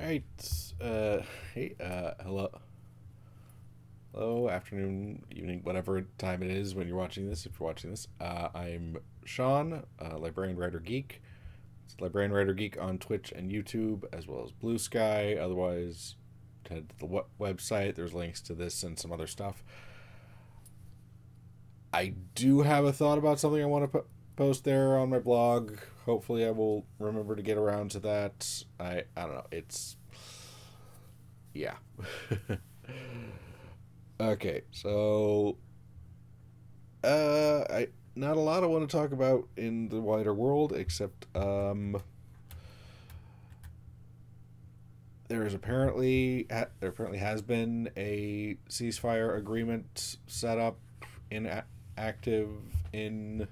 Alright, hey, hello, afternoon, evening, whatever time it is when you're watching this, if you're watching this. I'm Sean, Librarian Writer Geek. It's Librarian Writer Geek on Twitch and YouTube, as well as Blue Sky. Otherwise, head to the website. There's links to this and some other stuff. I do have a thought about something I want to post there on my blog. Hopefully, I will remember to get around to that. I don't know. It's yeah. Okay, so I not a lot I want to talk about in the wider world, except there apparently has been a ceasefire agreement set up in active in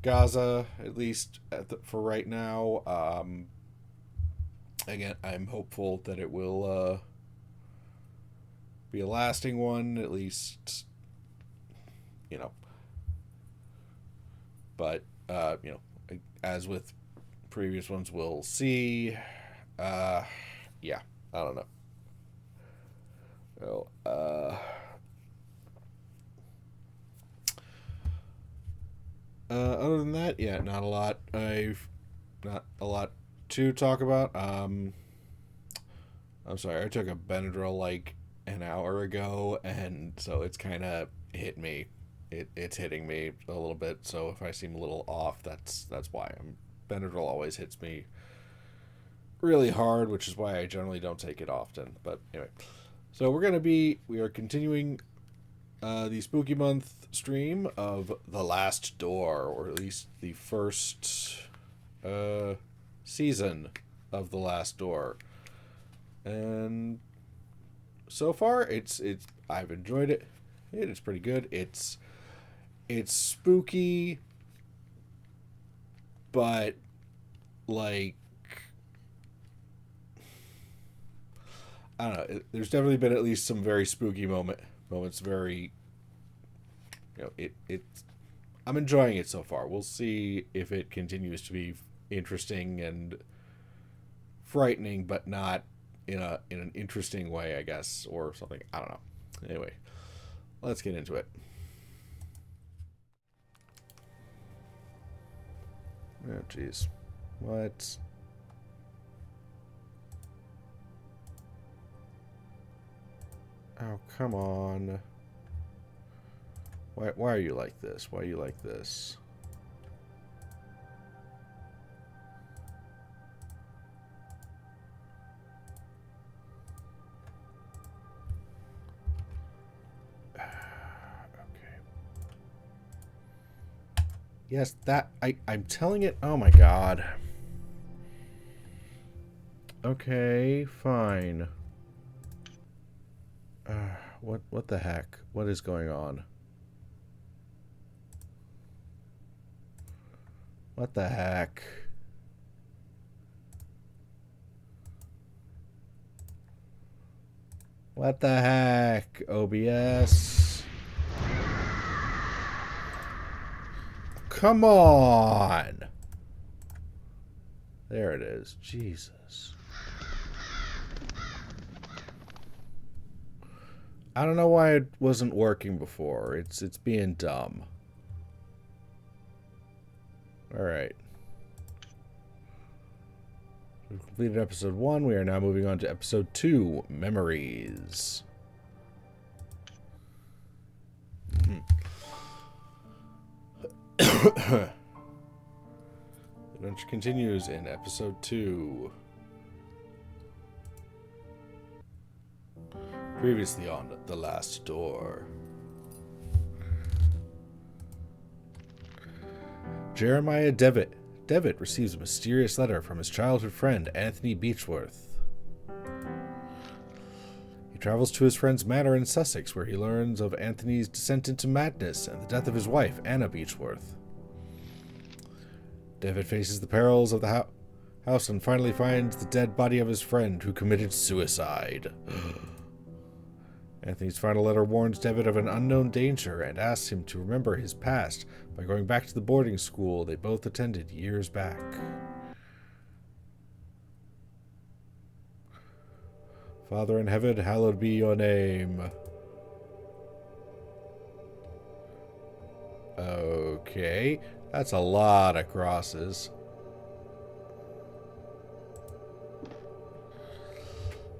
Gaza, at least for right now. Again, I'm hopeful that it will be a lasting one, at least, you know. But as with previous ones, we'll see. Yeah, I don't know. Well, other than that, yeah, not a lot. I've not a lot to talk about. I'm sorry, I took a Benadryl like an hour ago, and so it's kind of hit me. It's hitting me a little bit. So if I seem a little off, that's why. Benadryl always hits me really hard, which is why I generally don't take it often. But anyway, so we are continuing the spooky month stream of The Last Door, or at least the first season of The Last Door. And so far it's I've enjoyed it. It is pretty good. It's spooky, but like I don't know. There's definitely been at least some very spooky moments. Very, it's. I'm enjoying it so far. We'll see if it continues to be interesting and frightening, but not in an interesting way, I guess, or something. I don't know. Anyway, let's get into it. Oh, jeez. What? Oh, come on. Why are you like this? Why are you like this? Okay. Yes, I'm telling it. Oh my god. Okay, fine. What the heck? What is going on? What the heck? What the heck? OBS. Come on. There it is. Jesus. I don't know why it wasn't working before. It's being dumb. Alright. We've completed episode 1. We are now moving on to episode 2, Memories. The adventure continues in episode 2. Previously on The Last Door. Jeremiah Devitt receives a mysterious letter from his childhood friend, Anthony Beechworth. He travels to his friend's manor in Sussex, where he learns of Anthony's descent into madness and the death of his wife, Anna Beechworth. Devitt faces the perils of the house and finally finds the dead body of his friend, who committed suicide. Anthony's final letter warns Devitt of an unknown danger and asks him to remember his past by going back to the boarding school they both attended years back. Father in heaven, hallowed be your name. Okay. That's a lot of crosses.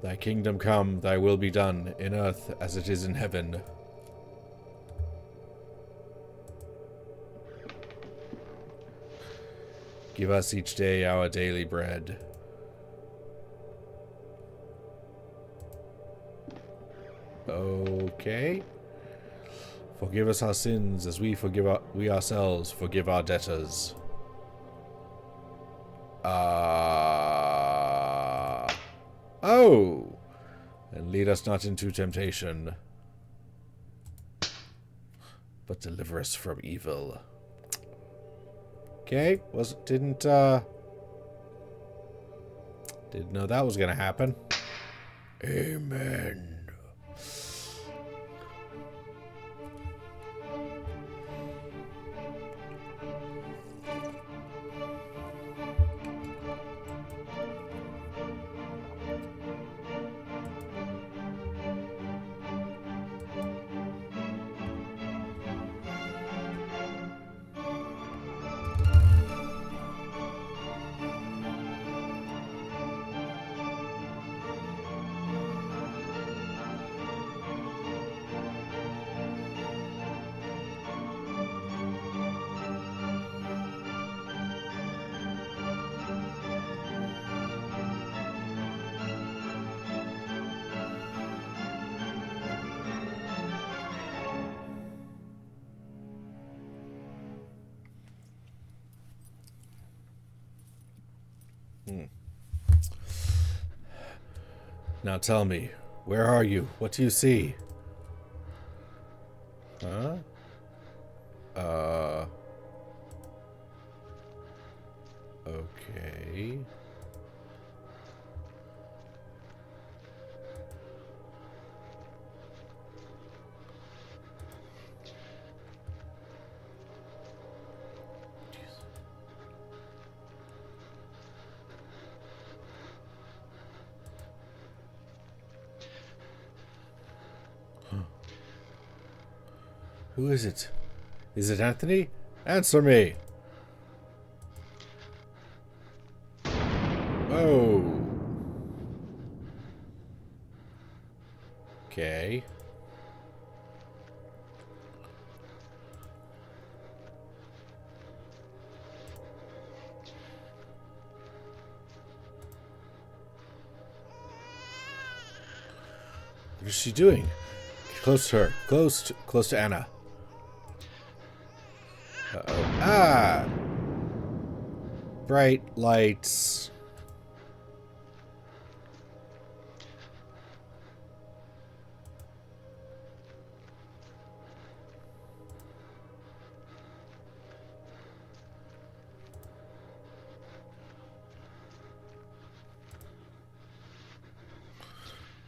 Thy kingdom come, thy will be done, in earth as it is in heaven. Give us each day our daily bread. Okay. Forgive us our sins as we ourselves forgive our debtors. Oh! And lead us not into temptation, but deliver us from evil. Okay, didn't know that was gonna happen. Amen. Now tell me, where are you? What do you see? Huh? Okay. Who is it? Is it Anthony? Answer me! Oh. Okay. What is she doing? Get close to her. Close to Anna. Uh-oh. Ah! Bright lights.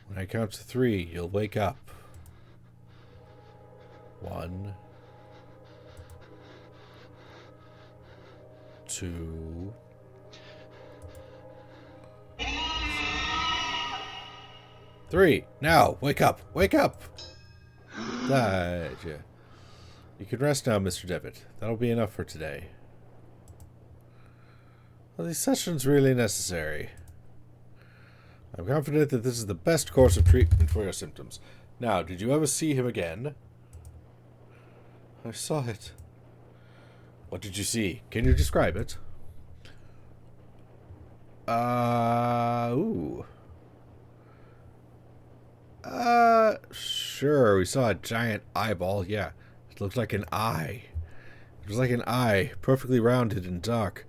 When I count to 3, you'll wake up. 1, 2, 3. Now, wake up! Wake up! Gotcha. You can rest now, Mr. Devitt. That'll be enough for today. Are these sessions really necessary? I'm confident that this is the best course of treatment for your symptoms. Now, did you ever see him again? I saw it. What did you see? Can you describe it? Ooh. Sure. We saw a giant eyeball. Yeah. It looked like an eye. It was like an eye, perfectly rounded and dark,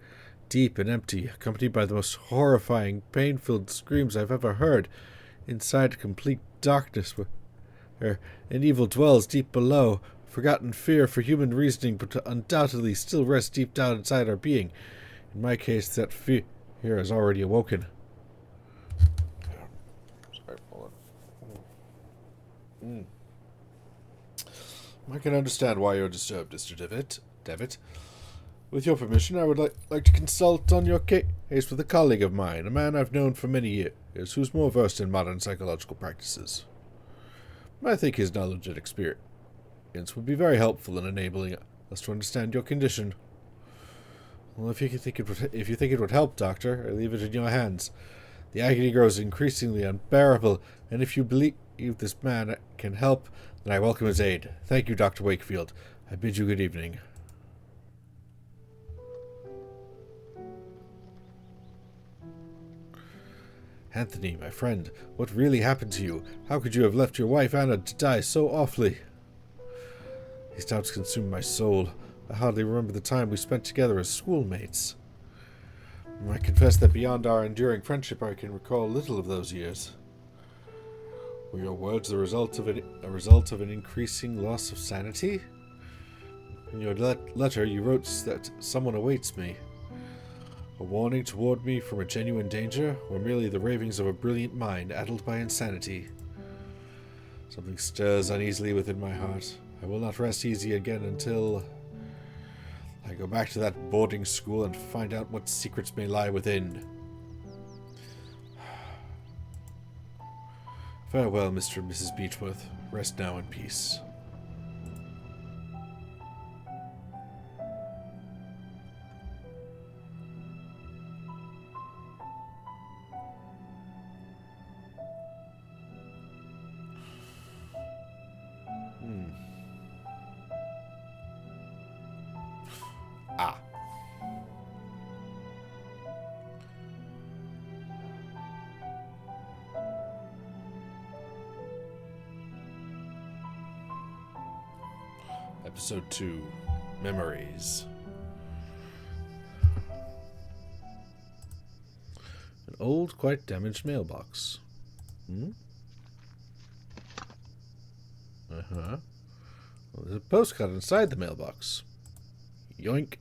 deep and empty, accompanied by the most horrifying, pain-filled screams I've ever heard. Inside complete darkness, where an evil dwells deep below. Forgotten fear for human reasoning, but undoubtedly still rests deep down inside our being. In my case, that fear is already awoken. Sorry, hold on. I can understand why you're disturbed, Mr. Devitt. With your permission, I would like to consult on your case with a colleague of mine, a man I've known for many years, who's more versed in modern psychological practices. I think his knowledge and experience would be very helpful in enabling us to understand your condition. Well, if you think it would help, Doctor, I leave it in your hands. The agony grows increasingly unbearable, and if you believe this man can help, then I welcome his aid. Thank you, Dr. Wakefield. I bid you good evening. Anthony, my friend, what really happened to you? How could you have left your wife Anna to die so awfully? These doubts consume my soul. I hardly remember the time we spent together as schoolmates. I confess that beyond our enduring friendship, I can recall little of those years. Were your words the result of an increasing loss of sanity? In your letter, you wrote that someone awaits me. A warning to ward me from a genuine danger, or merely the ravings of a brilliant mind addled by insanity? Something stirs uneasily within my heart. I will not rest easy again until I go back to that boarding school and find out what secrets may lie within. Farewell, Mr. and Mrs. Beechworth. Rest now in peace. Episode 2, Memories. An old, quite damaged mailbox. Well, there's a postcard inside the mailbox. Yoink.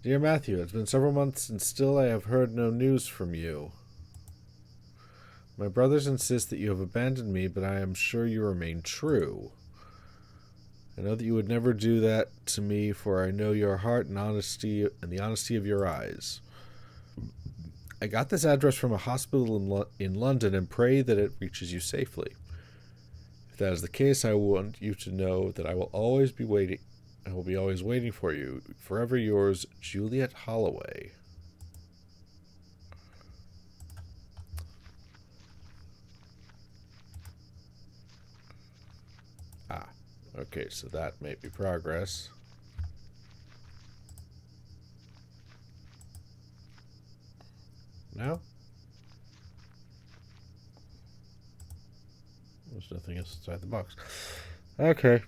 Dear Matthew, it's been several months and still I have heard no news from you. My brothers insist that you have abandoned me, but I am sure you remain true. I know that you would never do that to me, for I know your heart and honesty and the honesty of your eyes. I got this address from a hospital in London and pray that it reaches you safely. If that is the case, I want you to know that I will always be waiting. I will be always waiting for you. Forever yours, Juliet Holloway. Okay, so that may be progress. Now? There's nothing else inside the box. Okay.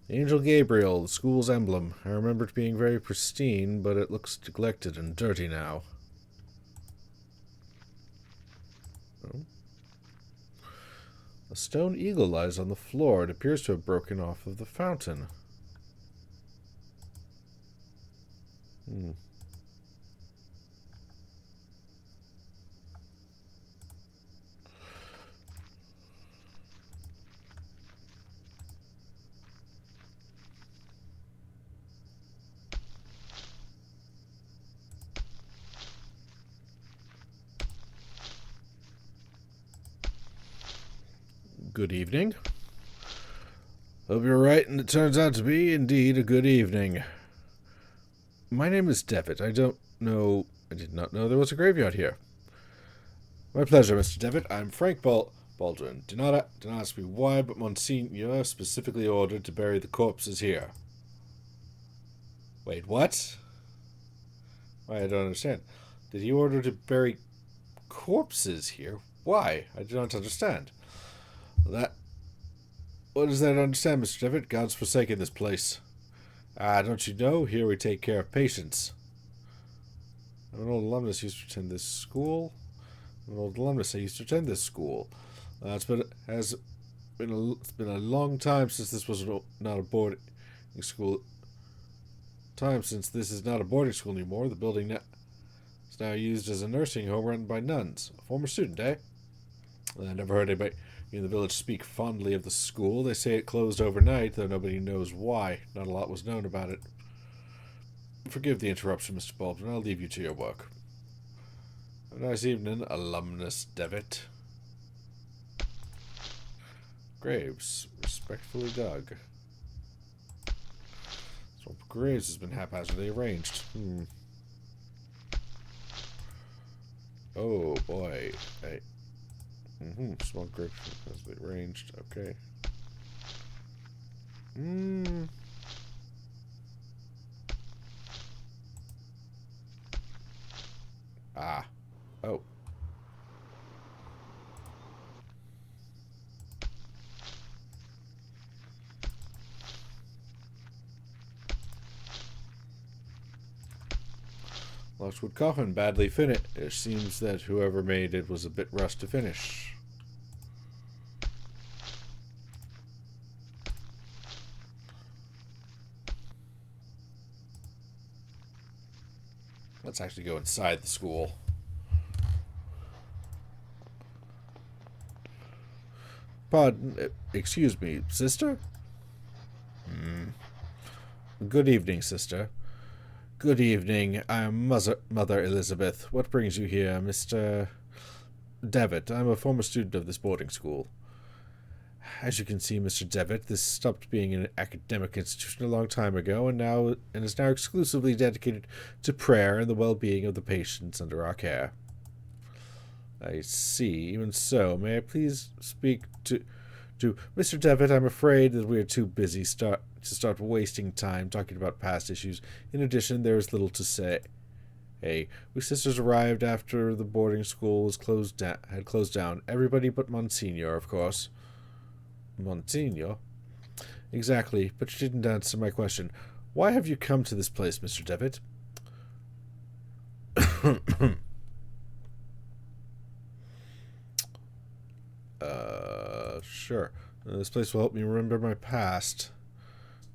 Angel Gabriel, the school's emblem. I remember it being very pristine, but it looks neglected and dirty now. A stone eagle lies on the floor. It appears to have broken off of the fountain. Good evening. Hope you're right, and it turns out to be, indeed, a good evening. My name is Devitt. I did not know there was a graveyard here. My pleasure, Mr. Devitt. I'm Frank Baldwin. Do not ask me why, but Monsignor specifically ordered to bury the corpses here. Wait, what? Why, I don't understand. Did he order to bury corpses here? Why? I do not understand. What does that understand, Mr. Devitt? God's forsaken this place. Don't you know? Here we take care of patients. I'm an old alumnus used to attend this school. It's been a long time since this was not a boarding school. This is not a boarding school anymore. The building is now used as a nursing home run by nuns. A former student, eh? I never heard In the village speak fondly of the school. They say it closed overnight, though nobody knows why. Not a lot was known about it. Forgive the interruption, Mr. Baldwin. I'll leave you to your work. Have a nice evening, alumnus Devitt. Graves, respectfully dug. Swamp Graves has been haphazardly arranged. Oh boy. Hey. Swamp Graves has been arranged. Okay. Ah. Oh. Lockwood coffin, badly finished. It seems that whoever made it was a bit rushed to finish. Let's actually go inside the school. Pardon, excuse me, sister? Good evening, sister. Good evening. I am Mother Elizabeth. What brings you here, Mr. Devitt? I'm a former student of this boarding school. As you can see, Mr. Devitt, this stopped being an academic institution a long time ago and is now exclusively dedicated to prayer and the well-being of the patients under our care. I see. Even so, may I please speak to Mr. Devitt? I'm afraid that we are too busy to start wasting time talking about past issues. In addition, there is little to say. Hey, we sisters arrived after the boarding school was had closed down. Everybody but Monsignor, of course. Monsignor? Exactly, but you didn't answer my question. Why have you come to this place, Mr. Devitt? Sure. This place will help me remember my past.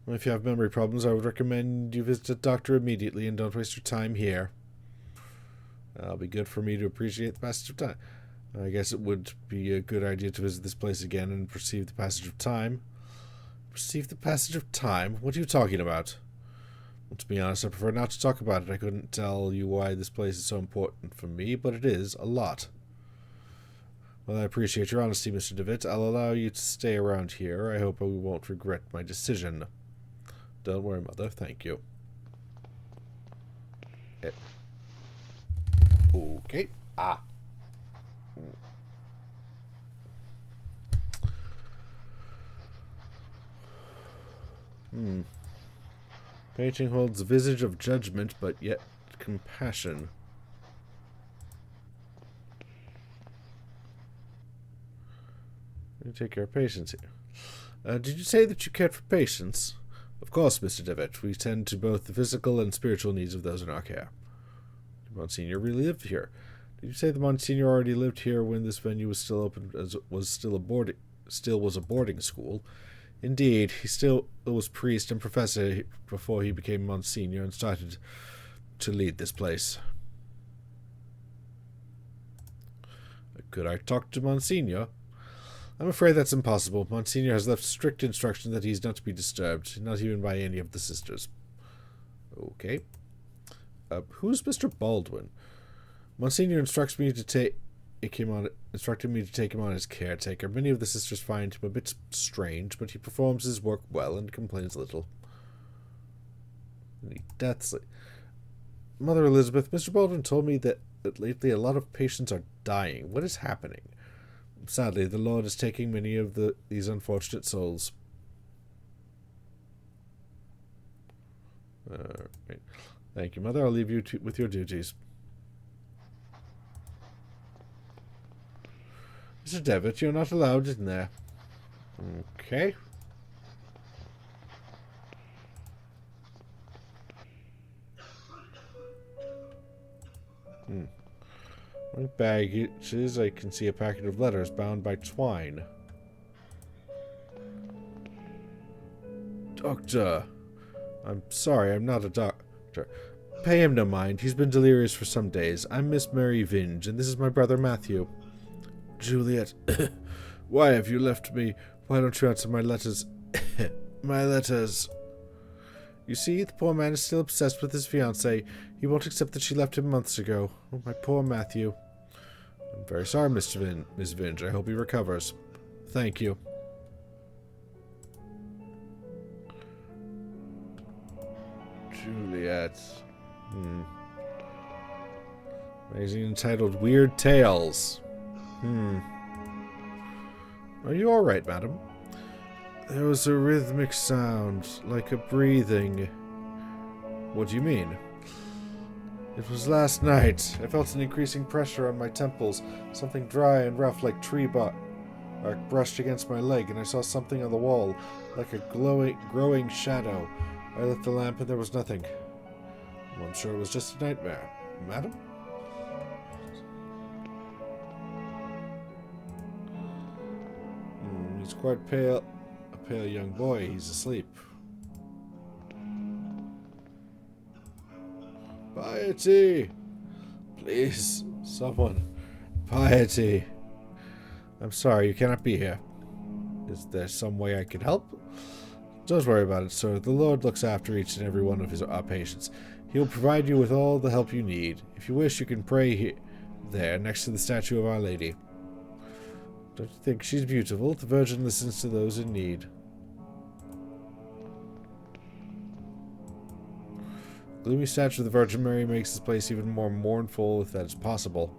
If you have memory problems, I would recommend you visit a doctor immediately and don't waste your time here. It'll be good for me to appreciate the passage of time. I guess it would be a good idea to visit this place again and perceive the passage of time. Perceive the passage of time? What are you talking about? Well, to be honest, I prefer not to talk about it. I couldn't tell you why this place is so important for me, but it is a lot. Well, I appreciate your honesty, Mr. DeWitt. I'll allow you to stay around here. I hope I won't regret my decision. Don't worry, Mother. Thank you. Okay. Ah. Painting holds visage of judgment, but yet compassion. You take care of patients here. Did you say that you cared for patients? Of course, Mr. Devitt. We tend to both the physical and spiritual needs of those in our care. Did Monsignor really live here? Did you say the Monsignor already lived here when this venue was still open, as it was still a boarding school? Indeed, he still was priest and professor before he became Monsignor and started to lead this place. Could I talk to Monsignor? I'm afraid that's impossible. Monsignor has left strict instruction that he is not to be disturbed, not even by any of the sisters. Okay. Who's Mr. Baldwin? Monsignor instructed me to take him on as caretaker. Many of the sisters find him a bit strange, but he performs his work well and complains little. Deathly. Mother Elizabeth, Mr. Baldwin told me that lately a lot of patients are dying. What is happening? Sadly, the Lord is taking many of these unfortunate souls. Right. Thank you, Mother. I'll leave you with your duties. Mr. Devitt, you're not allowed in there. Okay. My baggages, I can see a packet of letters bound by twine. Doctor. I'm sorry, I'm not a doctor. Pay him no mind. He's been delirious for some days. I'm Miss Mary Vinge, and this is my brother Matthew. Juliet, Why have you left me? Why don't you answer my letters? My letters. You see, the poor man is still obsessed with his fiancée. He won't accept that she left him months ago. Oh, my poor Matthew. I'm very sorry, Miss Vinge. I hope he recovers. Thank you. Juliet. Magazine entitled Weird Tales. Are you alright, madam? There was a rhythmic sound, like a breathing. What do you mean? It was last night. I felt an increasing pressure on my temples, something dry and rough like tree bark brushed against my leg, and I saw something on the wall, like a growing shadow. I lit the lamp and there was nothing. Well, I'm sure it was just a nightmare. Madam? He's quite pale. A pale young boy. He's asleep. Piety! Please, someone. Piety. I'm sorry, you cannot be here. Is there some way I can help? Don't worry about it, sir. The Lord looks after each and every one of our patients. He'll provide you with all the help you need. If you wish, you can pray here, there, next to the statue of Our Lady. Don't you think she's beautiful? The Virgin listens to those in need. Gloomy statue of the Virgin Mary makes this place even more mournful, if that is possible.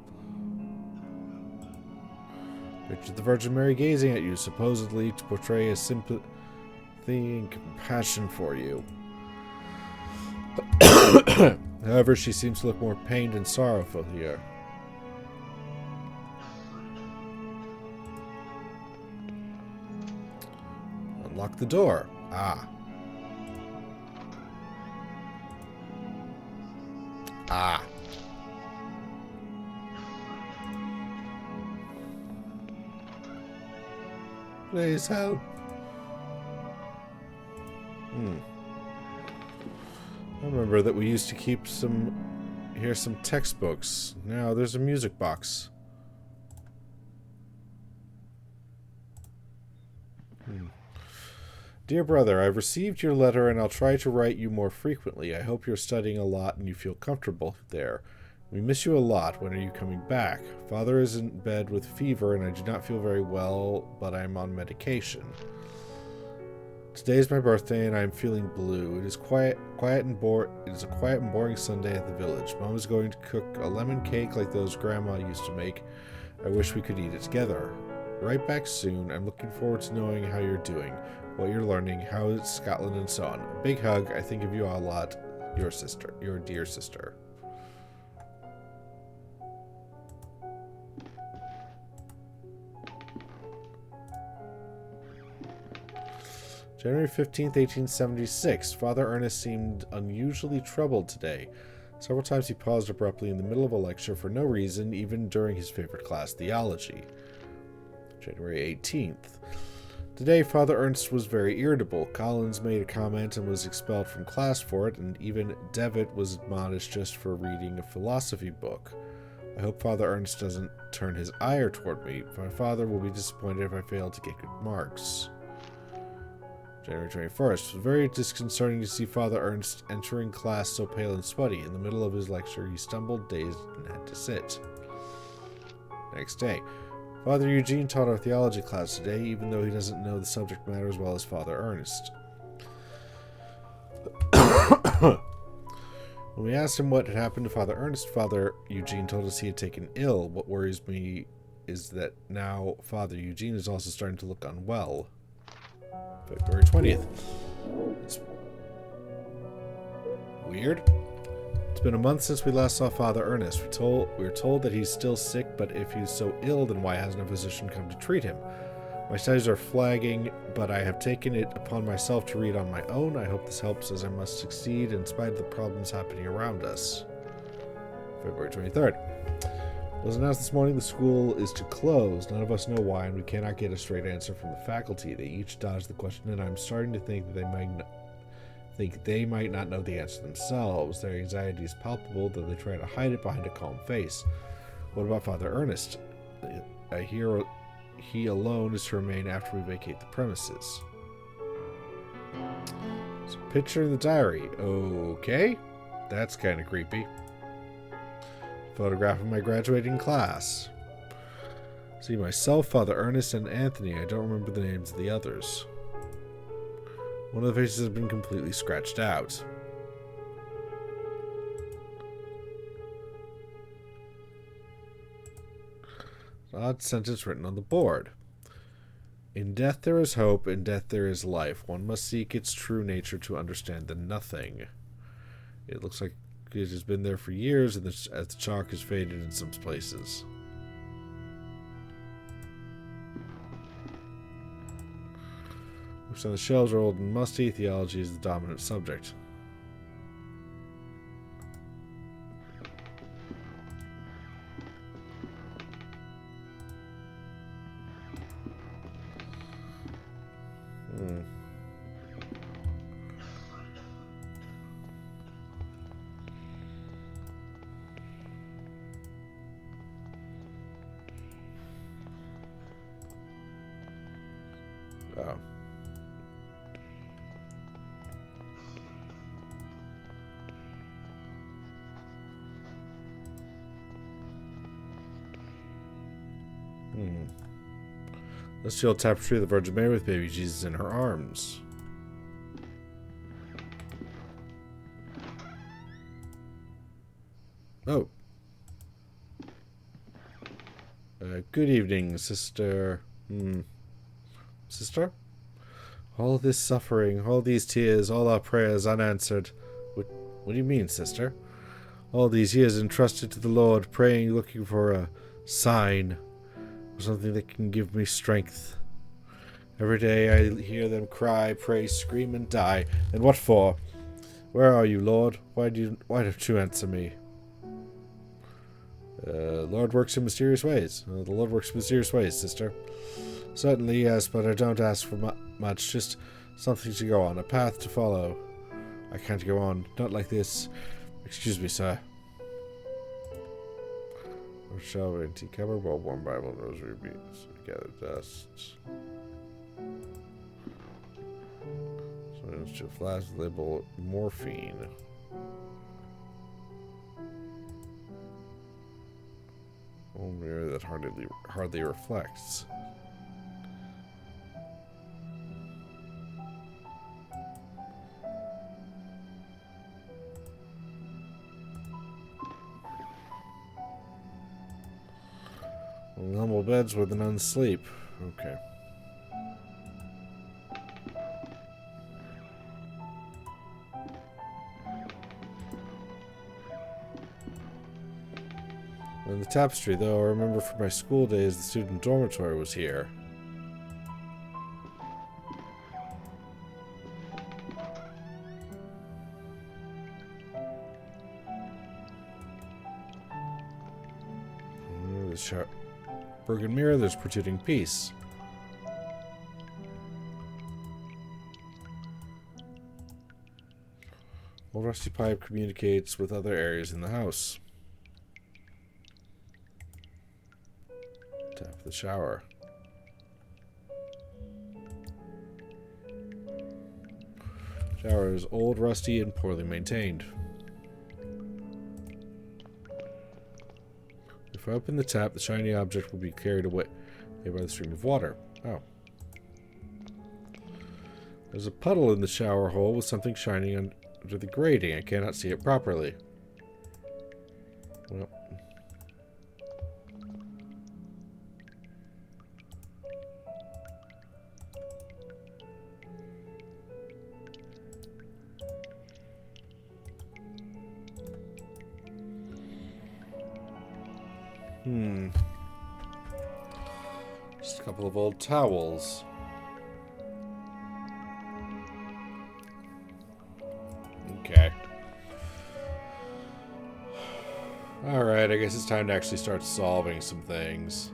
Picture the Virgin Mary gazing at you, supposedly to portray a sympathy and compassion for you. However, she seems to look more pained and sorrowful here. Unlock the door. Ah. Ah. Please help. I remember that we used to keep some textbooks. Now there's a music box. Dear brother, I've received your letter and I'll try to write you more frequently. I hope you're studying a lot and you feel comfortable there. We miss you a lot. When are you coming back? Father is in bed with fever and I do not feel very well, but I'm on medication. Today is my birthday and I am feeling blue. It is quiet and boring Sunday at the village. Mom is going to cook a lemon cake like those Grandma used to make. I wish we could eat it together. Right back soon. I'm looking forward to knowing how you're doing, what you're learning, how is Scotland, and so on. A big hug. I think of you a lot. Your sister. Your dear sister. January 15th, 1876. Father Ernest seemed unusually troubled today. Several times he paused abruptly in the middle of a lecture for no reason, even during his favorite class, theology. January 18th. Today, Father Ernest was very irritable. Collins made a comment and was expelled from class for it, and even Devitt was admonished just for reading a philosophy book. I hope Father Ernest doesn't turn his ire toward me. My father will be disappointed if I fail to get good marks. January 21st. It was very disconcerting to see Father Ernest entering class so pale and sweaty. In the middle of his lecture, he stumbled, dazed, and had to sit. Next day. Father Eugene taught our theology class today, even though he doesn't know the subject matter as well as Father Ernest. When we asked him what had happened to Father Ernest, Father Eugene told us he had taken ill. What worries me is that now Father Eugene is also starting to look unwell. February 20th. It's weird. It's been a month since we last saw Father Ernest. We were told that he's still sick, but if he's so ill, then why hasn't a physician come to treat him? My studies are flagging, but I have taken it upon myself to read on my own. I hope this helps, as I must succeed in spite of the problems happening around us. February 23rd. It was announced this morning the school is to close. None of us know why, and we cannot get a straight answer from the faculty. They each dodge the question, and I'm starting to think that they might not know the answer themselves. Their anxiety is palpable, though they try to hide it behind a calm face. What about Father Ernest? I hear he alone is to remain after we vacate the premises. So, picture in the diary. Okay. That's kind of creepy. Photograph of my graduating class. See, myself, Father Ernest, and Anthony. I don't remember the names of the others. One of the faces has been completely scratched out. An odd sentence written on the board. In death there is hope, in death there is life. One must seek its true nature to understand the nothing. It looks like it has been there for years, and as the chalk has faded in some places. Books on the shelves are old and musty. Theology is the dominant subject. Oh. Let's see old tapestry of the Virgin Mary with baby Jesus in her arms. Oh. Good evening, sister. Sister? All this suffering, all these tears, all our prayers unanswered. What do you mean, sister? All these years entrusted to the Lord, praying, looking for a sign, or something that can give me strength. Every day I hear them cry, pray, scream, and die. And what for? Where are you, Lord? Why don't you answer me? Lord works in mysterious ways. The Lord works in mysterious ways, sister. Certainly, yes, but I don't ask for much. Just something to go on, a path to follow. I can't go on. Not like this. Excuse me, sir. Shower, tea cupboard, well-worn Bible, rosary beads, gather dust. So it's just flash label morphine. Oh, mirror that hardly reflects. Humble beds where the nuns sleep. Okay. And the tapestry, though, I remember from my school days the student dormitory was here. The broken mirror, there's protruding piece. Old rusty pipe communicates with other areas in the house. Tap the shower. Shower is old, rusty, and poorly maintained. If I open the tap, the shiny object will be carried away by the stream of water. Oh. There's a puddle in the shower hole with something shining under the grating. I cannot see it properly. Well. Just a couple of old towels. Okay. Alright, I guess it's time to actually start solving some things.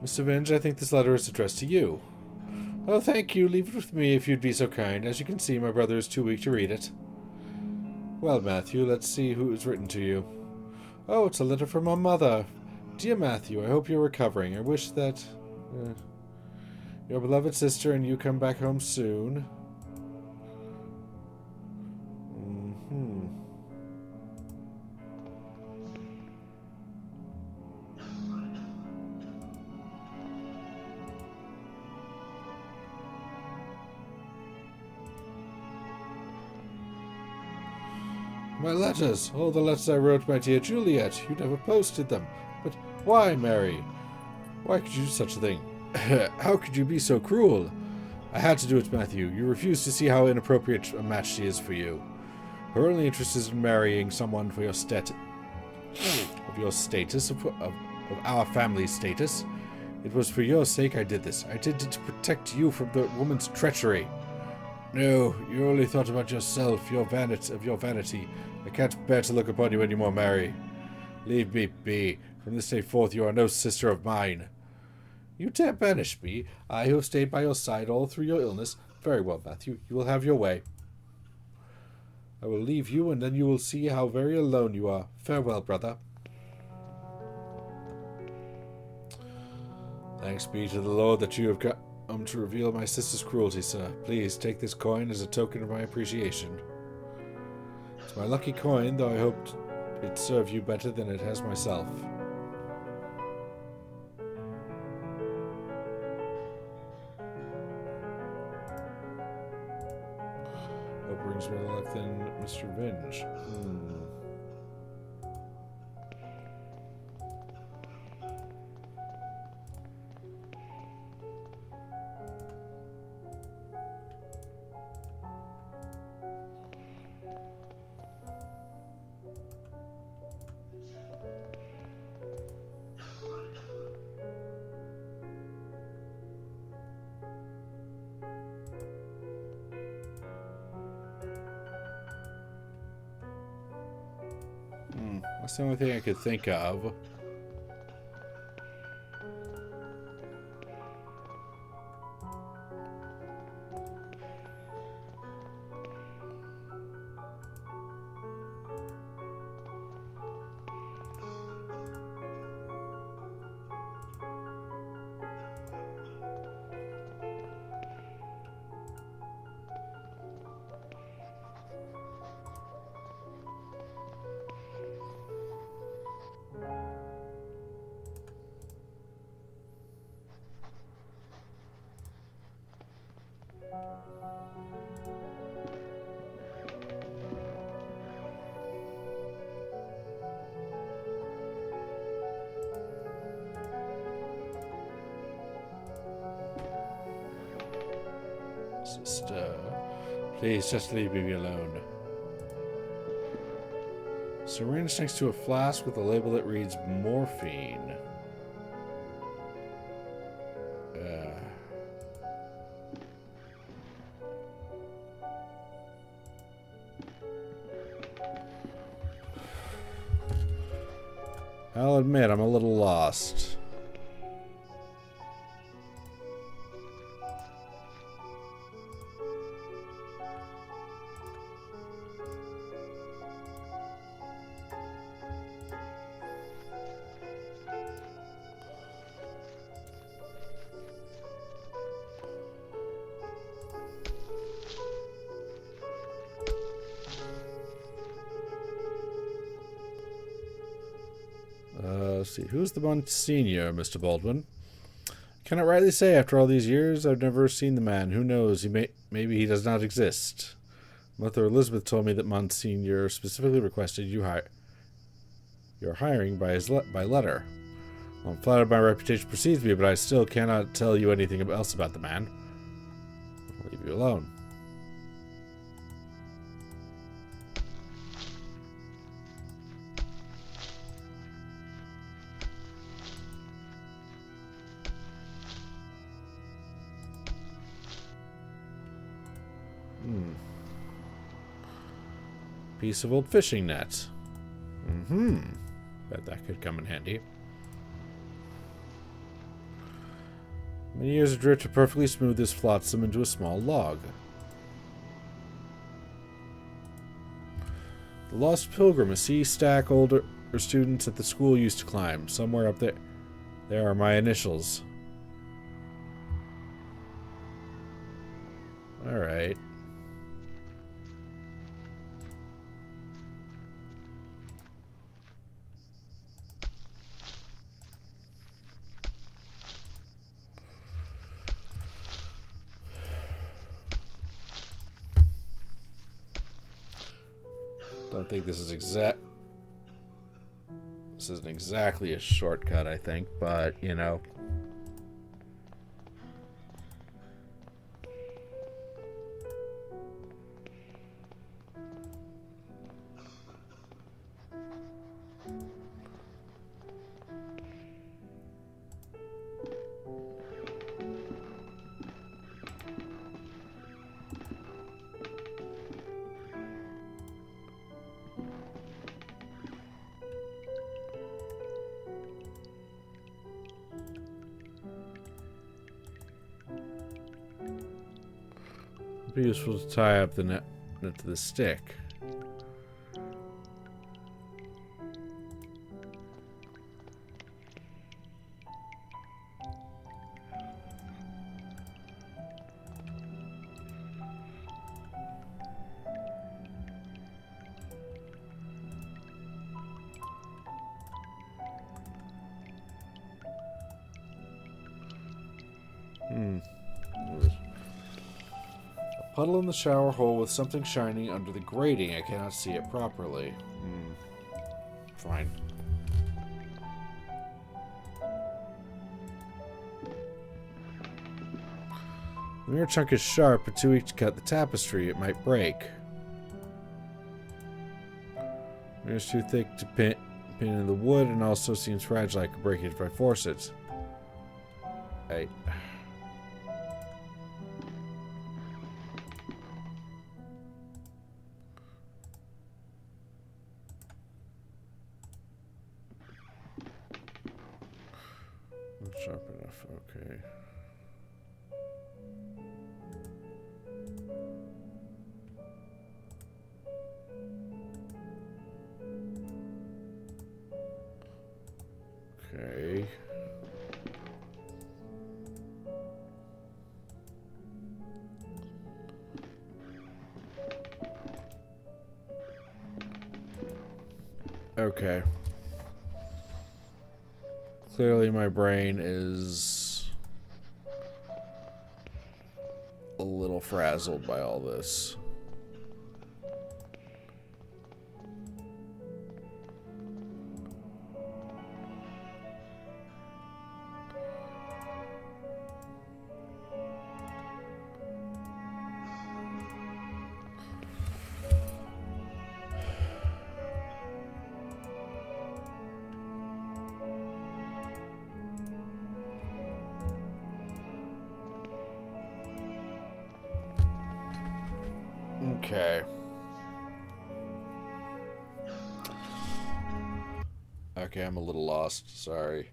Mr. Vinge, I think this letter is addressed to you. Oh, thank you. Leave it with me if you'd be so kind. As you can see, my brother is too weak to read it. Well, Matthew, let's see who it's written to you. Oh, it's a letter from my mother. Dear Matthew, I hope you're recovering. I wish that your beloved sister and you come back home soon. My letters! All the letters I wrote, my dear Juliet. You never posted them. But why, Mary? Why could you do such a thing? How could you be so cruel? I had to do it, Matthew. You refuse to see how inappropriate a match she is for you. Her only interest is in marrying someone for your of our family's status. It was for your sake I did this. I did it to protect you from the woman's treachery. No, you only thought about yourself, your vanity. I can't bear to look upon you anymore, Mary. Leave me be. From this day forth you are no sister of mine. You dare banish me, I who have stayed by your side all through your illness. Very well, Matthew, you will have your way. I will leave you, and then you will see how very alone you are. Farewell, brother. Thanks be to the Lord that you have come to reveal my sister's cruelty, sir. Please take this coin as a token of my appreciation. It's my lucky coin, though I hoped it served you better than it has myself. Hope brings better luck than Mr. Vinge. That's the only thing I could think of. Sister, please just leave me alone. Syringe next to a flask with a label that reads morphine. I'll admit I'm a little lost. Let's see. Who's the Monsignor, Mr. Baldwin? Cannot rightly say. After all these years, I've never seen the man. Who knows? Maybe he does not exist. Mother Elizabeth told me that Monsignor specifically requested your hiring by letter. I'm flattered my reputation precedes me, but I still cannot tell you anything else about the man. I'll leave you alone. Piece of old fishing net. Bet that could come in handy. Many years of drift have perfectly smoothed this flotsam into a small log. The Lost Pilgrim, a sea stack older students at the school used to climb. Somewhere up there. There are my initials. Alright. Don't think this is This isn't exactly a shortcut, I think, but, you know. It'd be useful to tie up the net to the stick. Puddle in the shower hole with something shining under the grating. I cannot see it properly. Fine. The mirror chunk is sharp, but too weak to cut the tapestry. It might break. The mirror's too thick to pin in the wood, and also seems fragile. I could break it if I force it. Not sharp enough. Okay. Okay. Okay. Clearly my brain is a little frazzled by all this. Okay. Okay, I'm a little lost. Sorry.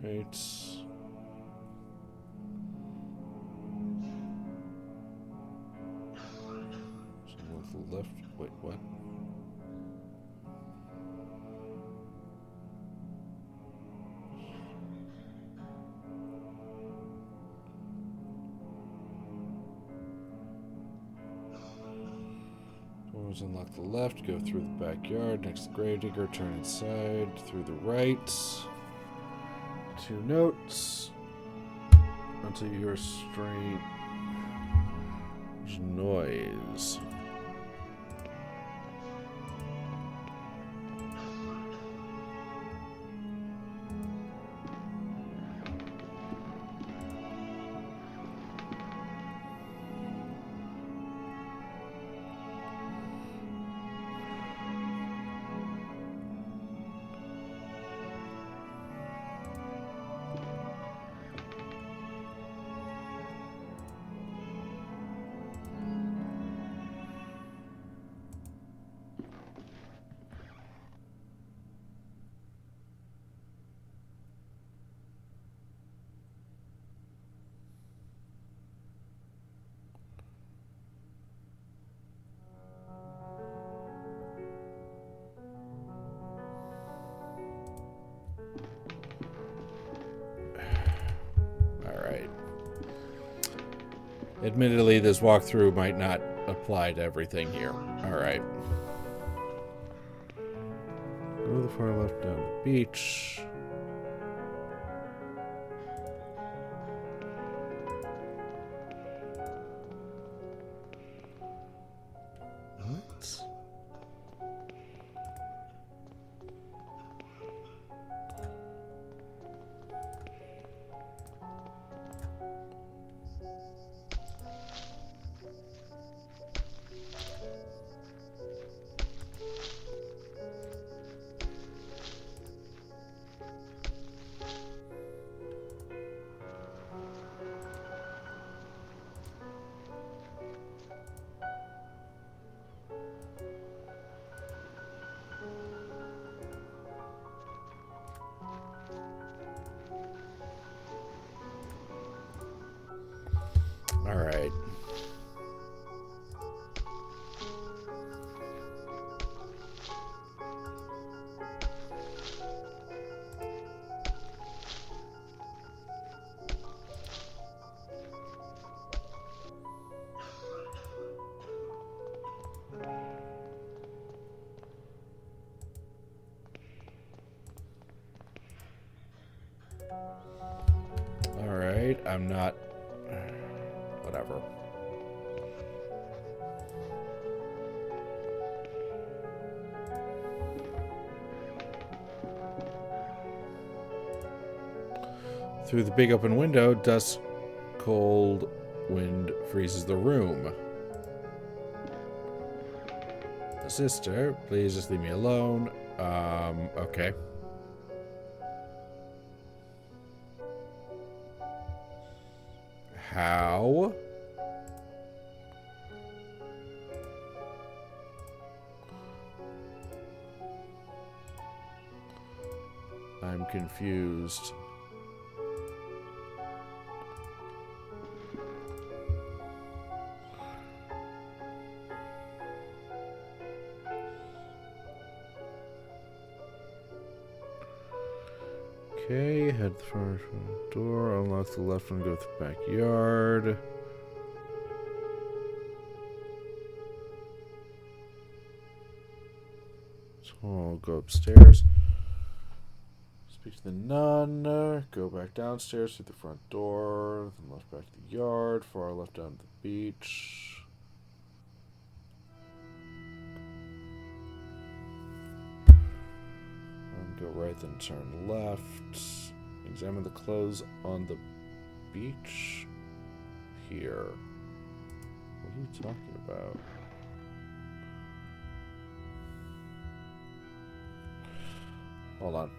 Right. So move to the left. Wait, what? Doors unlock the left, go through the backyard, next to the gravedigger, turn inside, through the right. 2 notes. Until you hear a strange noise. Admittedly, this walkthrough might not apply to everything here. Alright. Go to the far left down the beach. What? Alright. Alright, I'm not... Whatever. Through the big open window, dust, cold wind freezes the room. Sister, please just leave me alone. Okay. How? I'm confused. Okay, head the front door, unlock the left one, go to the backyard. So I'll go upstairs. Speak to the nun. Go back downstairs through the front door. Then left back to the yard. Far left down to the beach. Go right, then turn left. Examine the clothes on the beach. Here. What are you talking about? Hold on.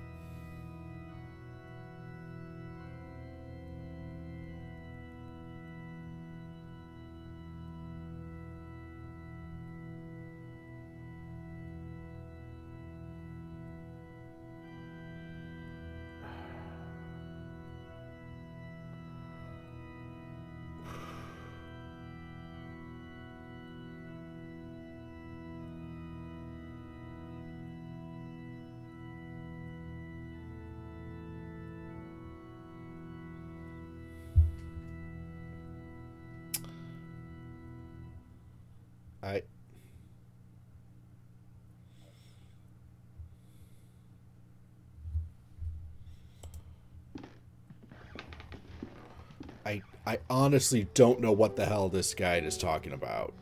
I honestly don't know what the hell this guide is talking about.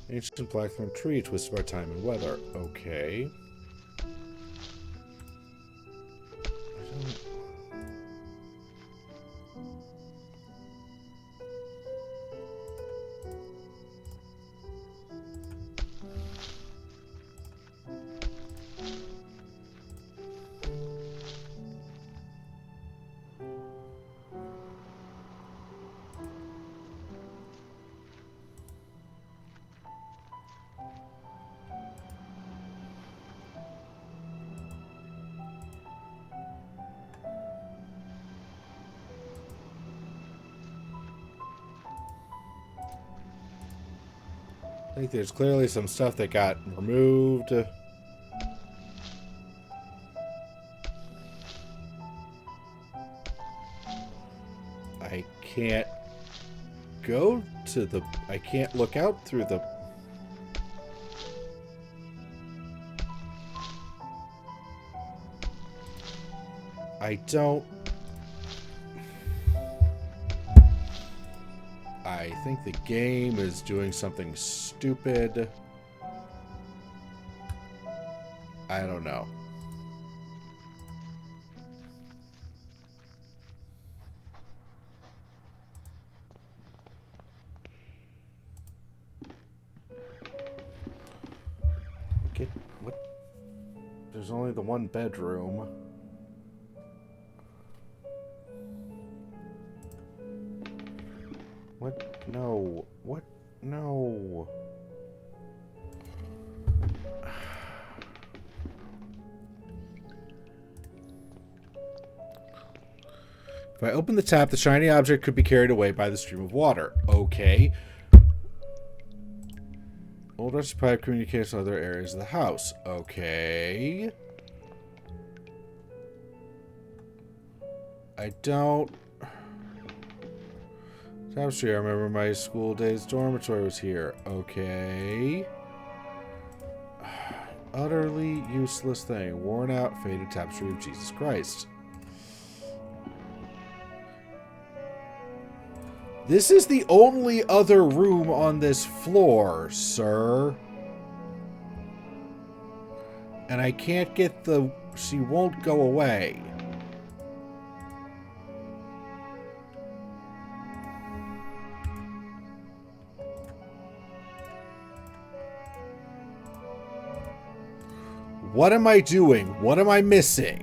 Ancient blackthorn tree twisted by time and weather. Okay. I think there's clearly some stuff that got removed. I can't go to the... I can't look out through the... I don't... I think the game is doing something stupid. I don't know. What? There's only the one bedroom. What? No. What? No. If I open the tap, the shiny object could be carried away by the stream of water. Okay. Old rusty pipe communicates with other areas of the house. Okay. I don't... Tapestry, I remember my school days dormitory was here. Okay. Utterly useless thing. Worn out, faded tapestry of Jesus Christ. This is the only other room on this floor, sir. And I can't get the... She won't go away. What am I doing? What am I missing?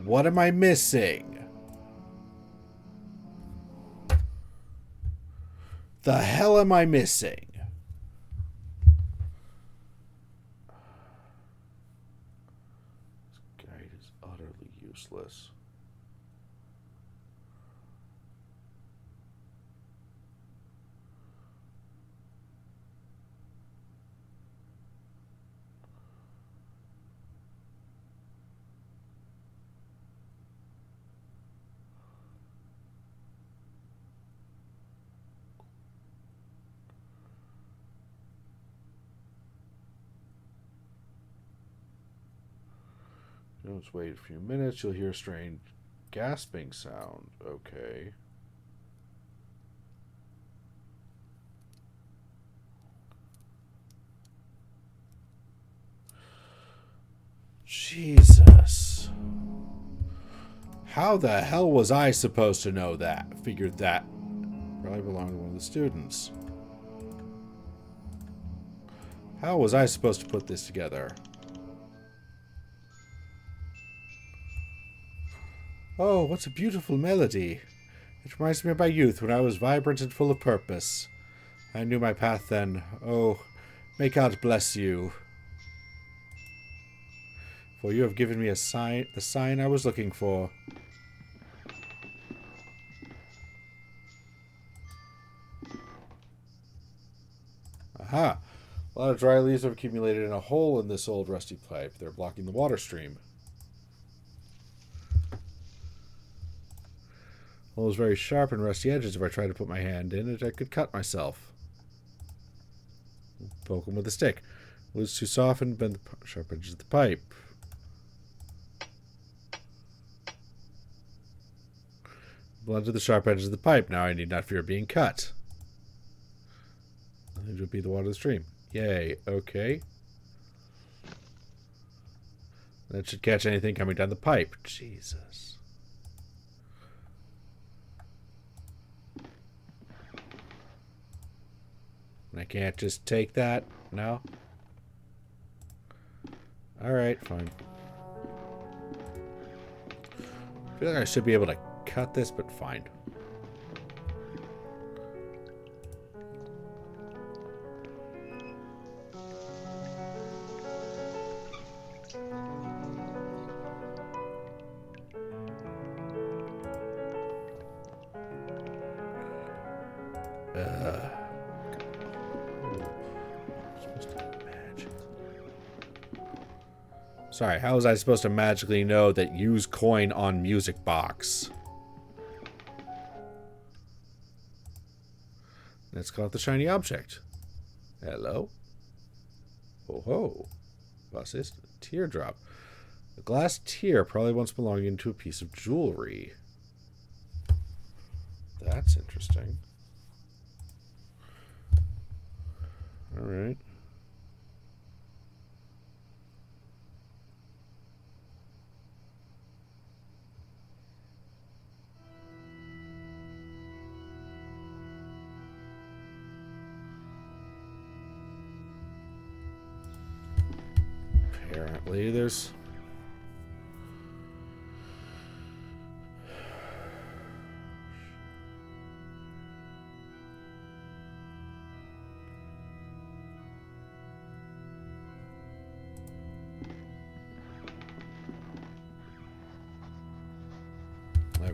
What am I missing? The hell am I missing? This guide is utterly useless. Let's wait a few minutes. You'll hear a strange gasping sound. Okay. Jesus. How the hell was I supposed to know that? Figured that probably belonged to one of the students. How was I supposed to put this together? Oh, what a beautiful melody. It reminds me of my youth when I was vibrant and full of purpose. I knew my path then. Oh, may God bless you. For you have given me a sign, the sign I was looking for. Aha! A lot of dry leaves have accumulated in a hole in this old rusty pipe. They're blocking the water stream. The hole is very sharp and rusty edges. If I tried to put my hand in it, I could cut myself. Poke him with a stick. The wood's too soft and bend the sharp edges of the pipe. Blunted the sharp edges of the pipe. Now I need not fear being cut. It would be the water of the stream. Yay. Okay. That should catch anything coming down the pipe. Jesus. I can't just take that? No? Alright, fine. I feel like I should be able to cut this, but fine. Sorry, how was I supposed to magically know that use coin on music box? Let's call it the shiny object. Hello? Oh ho. What's this? Teardrop. A glass tear probably once belonging to a piece of jewelry. That's interesting. Alright. Apparently there's...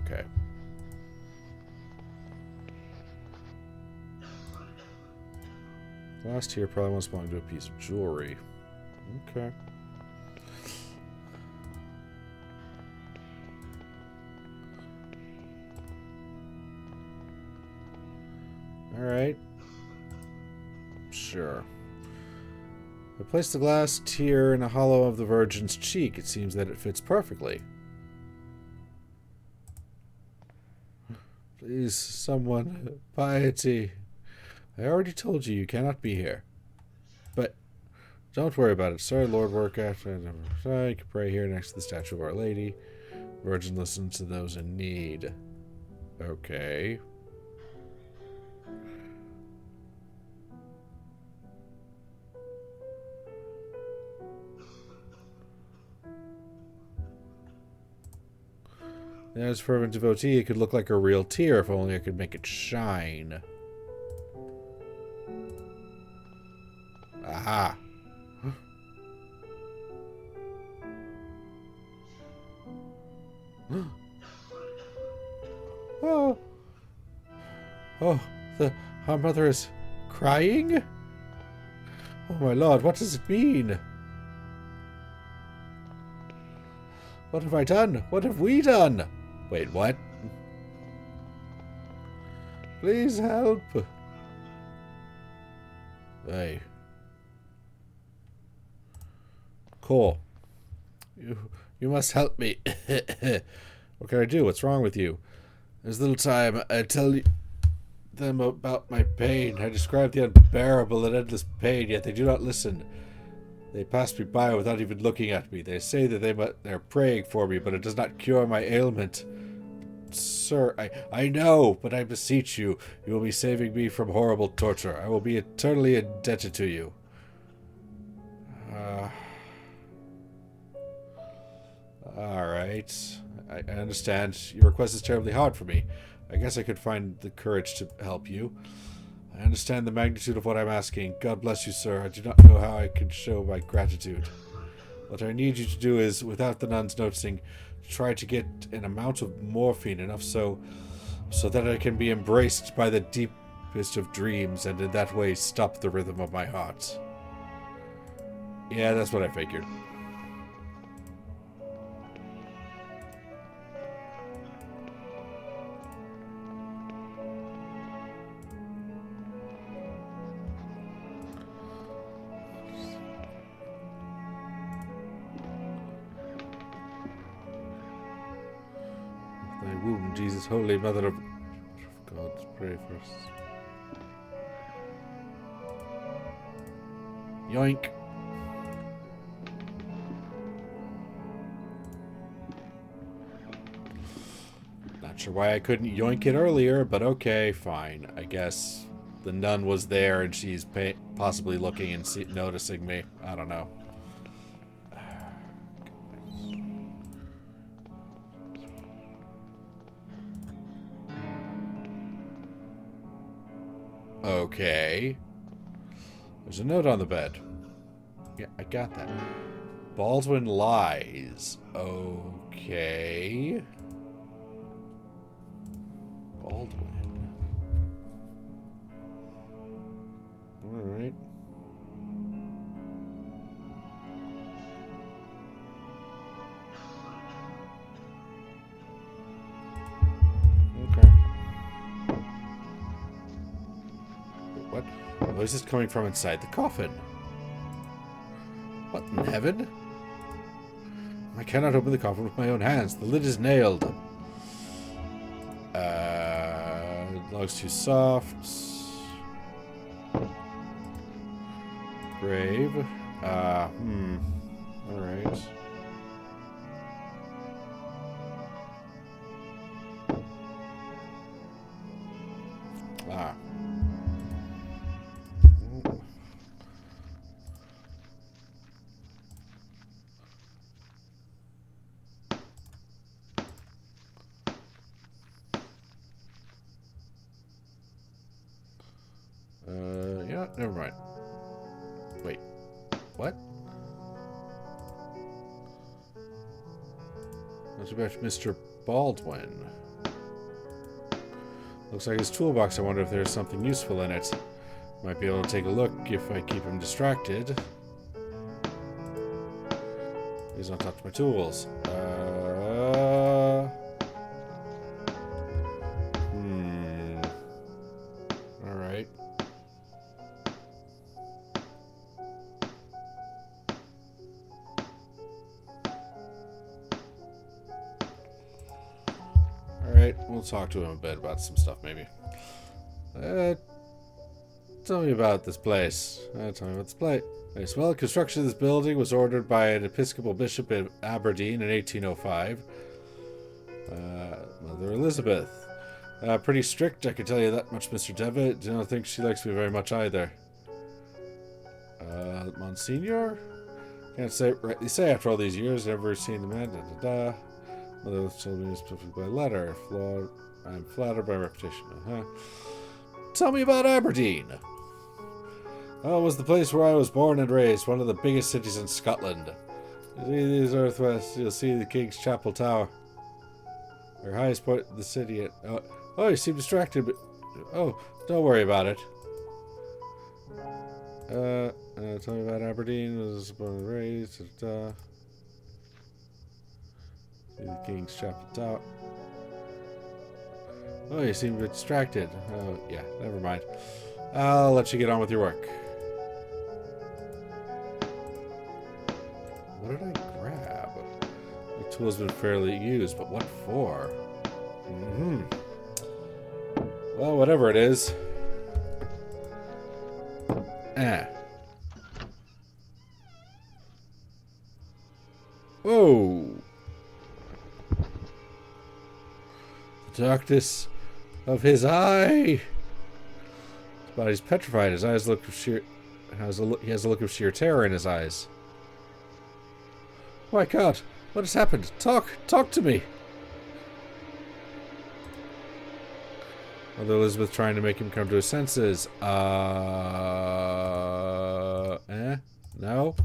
Okay. Last here probably once belonged to a piece of jewelry. Okay. Alright. Sure. I placed the glass tear in a hollow of the Virgin's cheek. It seems that it fits perfectly. Please, someone, piety. I already told you cannot be here. But don't worry about it. Sorry, Lord, work after. You can pray here next to the statue of Our Lady. Virgin listens to those in need. Okay. As a fervent devotee, it could look like a real tear if only I could make it shine. Aha! Oh! Oh, our mother is crying? Oh my lord, what does it mean? What have I done? What have we done? Wait, what? Please help. Hey. Cool. You must help me. What can I do? What's wrong with you? There's little time. I tell them about my pain. I describe the unbearable and endless pain, yet they do not listen. They pass me by without even looking at me. They say that they're praying for me, but it does not cure my ailment. Sir, I know, but I beseech you, you will be saving me from horrible torture. I will be eternally indebted to you. Alright. I understand. Your request is terribly hard for me. I guess I could find the courage to help you. I understand the magnitude of what I'm asking. God bless you, sir. I do not know how I can show my gratitude. What I need you to do is, without the nuns noticing, try to get an amount of morphine, enough so that I can be embraced by the deepest of dreams, and in that way stop the rhythm of my heart. Yeah, that's what I figured. Thy womb, Jesus, Holy Mother of God, pray first. Yoink. Not sure why I couldn't yoink it earlier, but okay, fine. I guess the nun was there and she's possibly looking and noticing me. I don't know. Okay. There's a note on the bed. Yeah, I got that. Baldwin lies. Okay. Baldwin. Noises coming from inside the coffin. What in heaven? I cannot open the coffin with my own hands. The lid is nailed. Log's too soft. Grave. Alright. Yeah, never mind. Wait. What? What's about Mr. Baldwin? Looks like his toolbox. I wonder if there's something useful in it. Might be able to take a look if I keep him distracted. Please don't touch my tools. Alright. Alright, we'll talk to him a bit about some stuff, maybe. Tell me about this place. Well, construction of this building was ordered by an Episcopal bishop in Aberdeen in 1805. Mother Elizabeth. Pretty strict, I can tell you that much, Mr. Devitt. I don't think she likes me very much either. Monsignor? Can't rightly say after all these years, never seen the man. Mother told me specifically by letter. I'm flattered by reputation. Tell me about Aberdeen. Oh, it was the place where I was born and raised, one of the biggest cities in Scotland. You see these northwest, you'll see the King's Chapel Tower. Our highest point in the city. Oh, you seem distracted, but... Oh, don't worry about it. Tell me about Aberdeen. I was born and raised. See the King's Chapel Tower. Oh, you seem a bit distracted. Oh, yeah, never mind. I'll let you get on with your work. What did I grab? The tool's been fairly used, but what for? Well, whatever it is. Whoa! The darkness of his eye! His body's petrified. His eyes look of sheer... He has a look of sheer terror in his eyes. Oh my god! What has happened? Talk to me! Mother Elizabeth trying to make him come to his senses. No?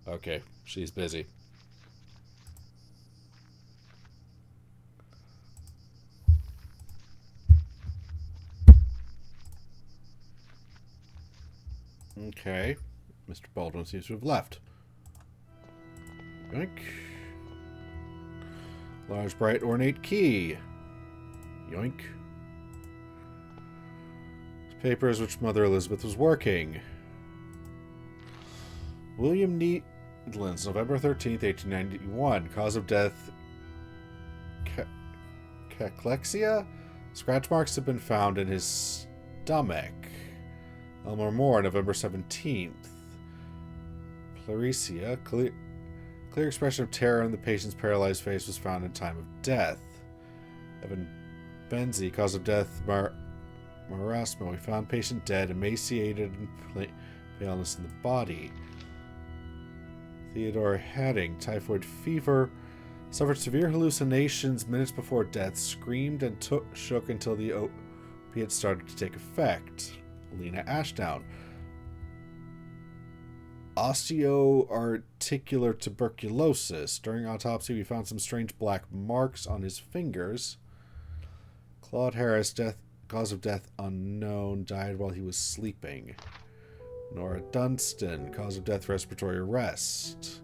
Okay. She's busy. Okay. Mr. Baldwin seems to have left. Yoink. Large, bright, ornate key. Yoink. Papers which Mother Elizabeth was working. William Needlands, November 13th, 1891. Cause of death... cachexia? Scratch marks have been found in his stomach. Elmore Moore, November 17th. Pleuresia. Clear expression of terror on the patient's paralyzed face was found in time of death. Evan Benzie, cause of death, marasma. We found patient dead, emaciated, and paleness in the body. Theodore Hadding, typhoid fever, suffered severe hallucinations minutes before death, screamed and shook until the opiate started to take effect. Lena Ashdown, osteoarticular tuberculosis. During autopsy, we found some strange black marks on his fingers. Claude Harris, cause of death unknown, died while he was sleeping. Nora Dunstan, cause of death respiratory arrest.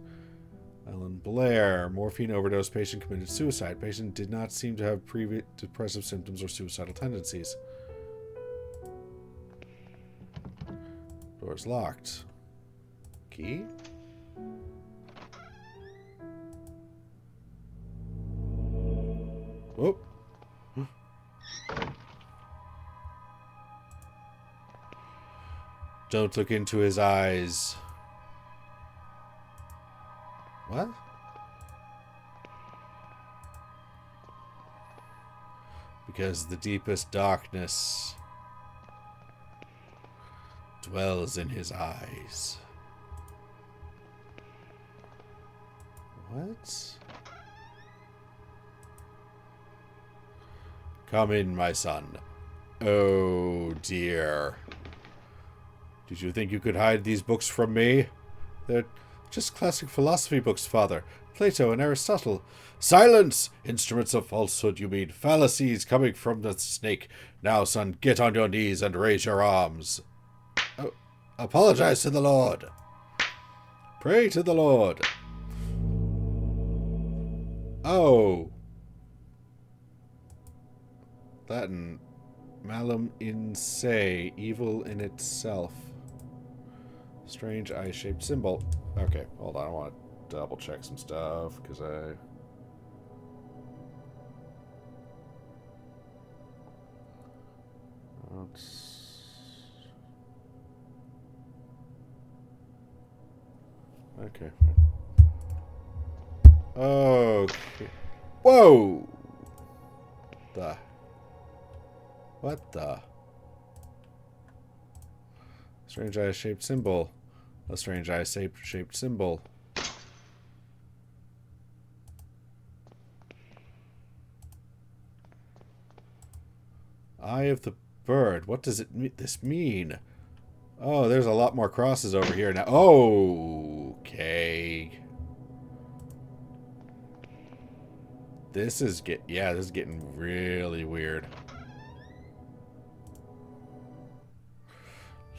Ellen Blair. Morphine overdose. Patient committed suicide. Patient did not seem to have previous depressive symptoms or suicidal tendencies. Door's locked. Key? Whoop. Don't look into his eyes. What? Because the deepest darkness dwells in his eyes. What? Come in, my son. Oh, dear. Did you think you could hide these books from me? They're just classic philosophy books, Father. Plato and Aristotle. Silence! Instruments of falsehood, you mean. Fallacies coming from the snake. Now, son, get on your knees and raise your arms. Oh, apologize to the Lord. Pray to the Lord. Oh. Latin. Malum in se. Evil in itself. Strange eye-shaped symbol. Okay, hold on. I want to double check some stuff because okay. Okay. Whoa! What the? Strange eye-shaped symbol. A strange eye-shaped symbol. Eye of the bird. What does this mean? Oh, there's a lot more crosses over here now. Oh, okay. This is getting really weird.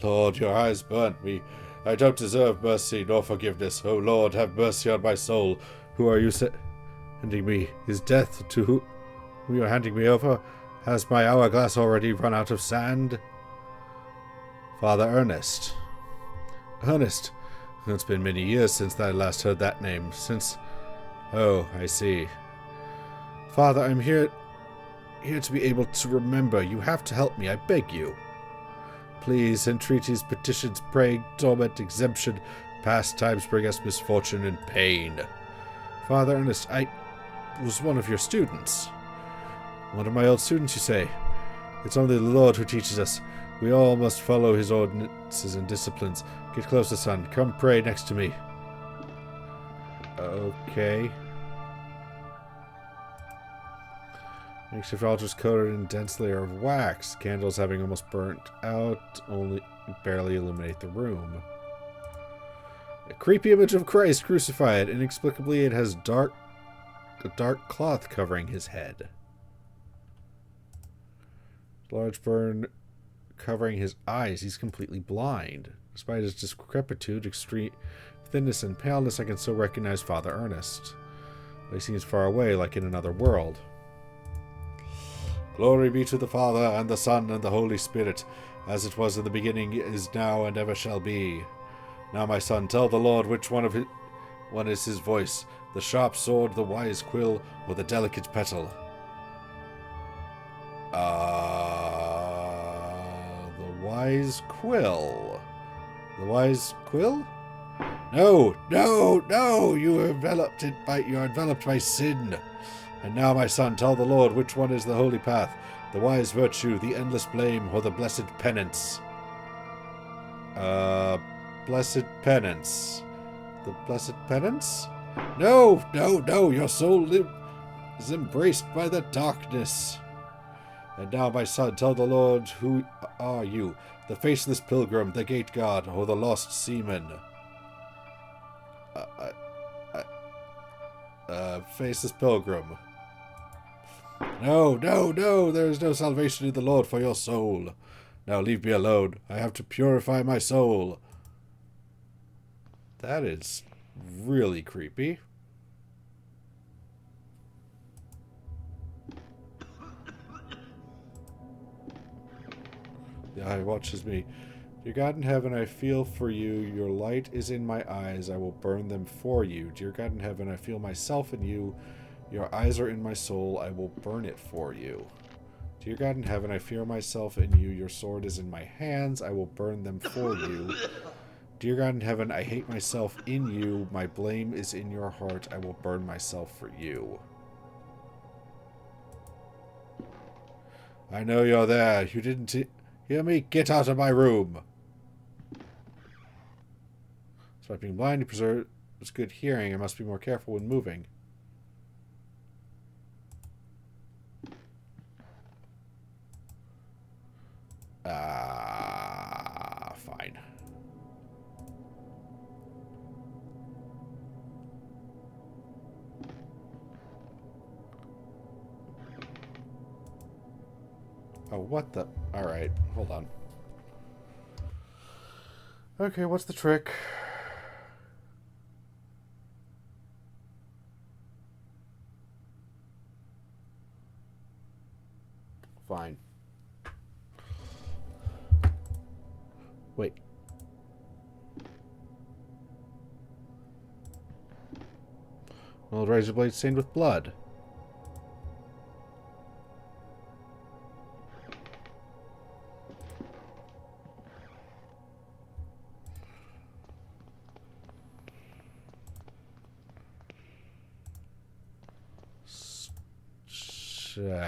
Lord, your eyes burnt me. I don't deserve mercy nor forgiveness. Oh Lord, have mercy on my soul. Who are you sending me? Is death to who you are handing me over? Has my hourglass already run out of sand? Father Ernest. Ernest. It's been many years since I last heard that name. Oh, I see. Father, I'm here to be able to remember. You have to help me, I beg you. Please, entreaties, petitions, praying, torment, exemption, past times bring us misfortune and pain. Father Ernest, I was one of your students. One of my old students, you say? It's only the Lord who teaches us. We all must follow his ordinances and disciplines. Get closer, son. Come pray next to me. Okay. Makeshift altars coated in dense layer of wax. Candles having almost burnt out, only barely illuminate the room. A creepy image of Christ crucified. Inexplicably, it has a dark cloth covering his head. Large burn covering his eyes. He's completely blind. Despite his decrepitude, extreme thinness, and paleness, I can still recognize Father Ernest. But he seems far away, like in another world. Glory be to the Father, and the Son, and the Holy Spirit, as it was in the beginning, is now, and ever shall be. Now, my son, tell the Lord which one is his voice, the sharp sword, the wise quill, or the delicate petal. The wise quill. The wise quill? No, no, no! You're enveloped by sin. And now, my son, tell the Lord which one is the holy path, the wise virtue, the endless blame, or the blessed penance. Blessed penance. The blessed penance? No, no, no! Your soul is embraced by the darkness. And now, my son, tell the Lord, who are you? The faceless pilgrim, the gate guard, or the lost seaman? Faceless pilgrim. No, no, no! There is no salvation in the Lord for your soul. Now leave me alone. I have to purify my soul. That is really creepy. eye watches me. Dear God in heaven, I feel for you. Your light is in my eyes. I will burn them for you. Dear God in heaven, I feel myself in you. Your eyes are in my soul. I will burn it for you. Dear God in heaven, I fear myself in you. Your sword is in my hands. I will burn them for you. Dear God in heaven, I hate myself in you. My blame is in your heart. I will burn myself for you. I know you're there. You didn't hear me? Get out of my room. Despite being blind, he preserves good hearing. I must be more careful when moving. Fine. Oh, what the? Alright, hold on. Okay, what's the trick? Fine. Wait. Old razor blade stained with blood.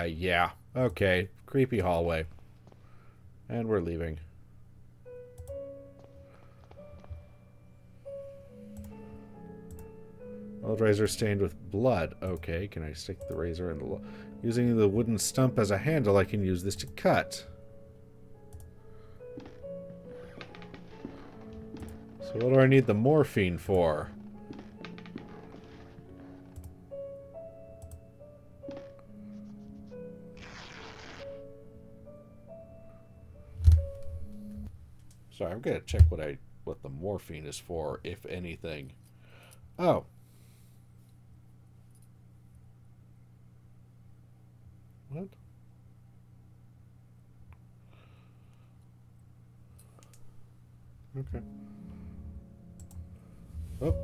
Yeah. Okay. Creepy hallway. And we're leaving. Old razor stained with blood. Okay, can I stick the razor in the... Using the wooden stump as a handle, I can use this to cut. So what do I need the morphine for? Sorry, I'm gonna check what the morphine is for, if anything. Oh. What? Okay. Oh.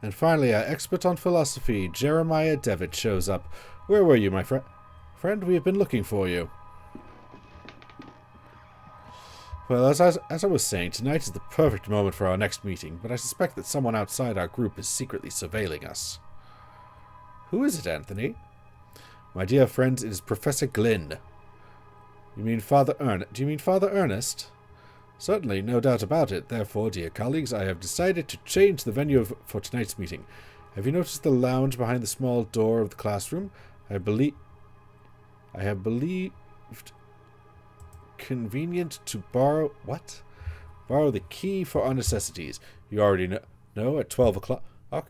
And finally, our expert on philosophy, Jeremiah Devitt, shows up. Where were you, my friend? Friend, we have been looking for you. Well, as I was saying, tonight is the perfect moment for our next meeting, but I suspect that someone outside our group is secretly surveilling us. Who is it, Anthony? My dear friends, it is Professor Glynn. You mean Father Ernest? Do you mean Father Ernest? Certainly, no doubt about it. Therefore, dear colleagues, I have decided to change the venue for tonight's meeting. Have you noticed the lounge behind the small door of the classroom? I have believed convenient to borrow... What? Borrow the key for our necessities. You already know at 12 o'clock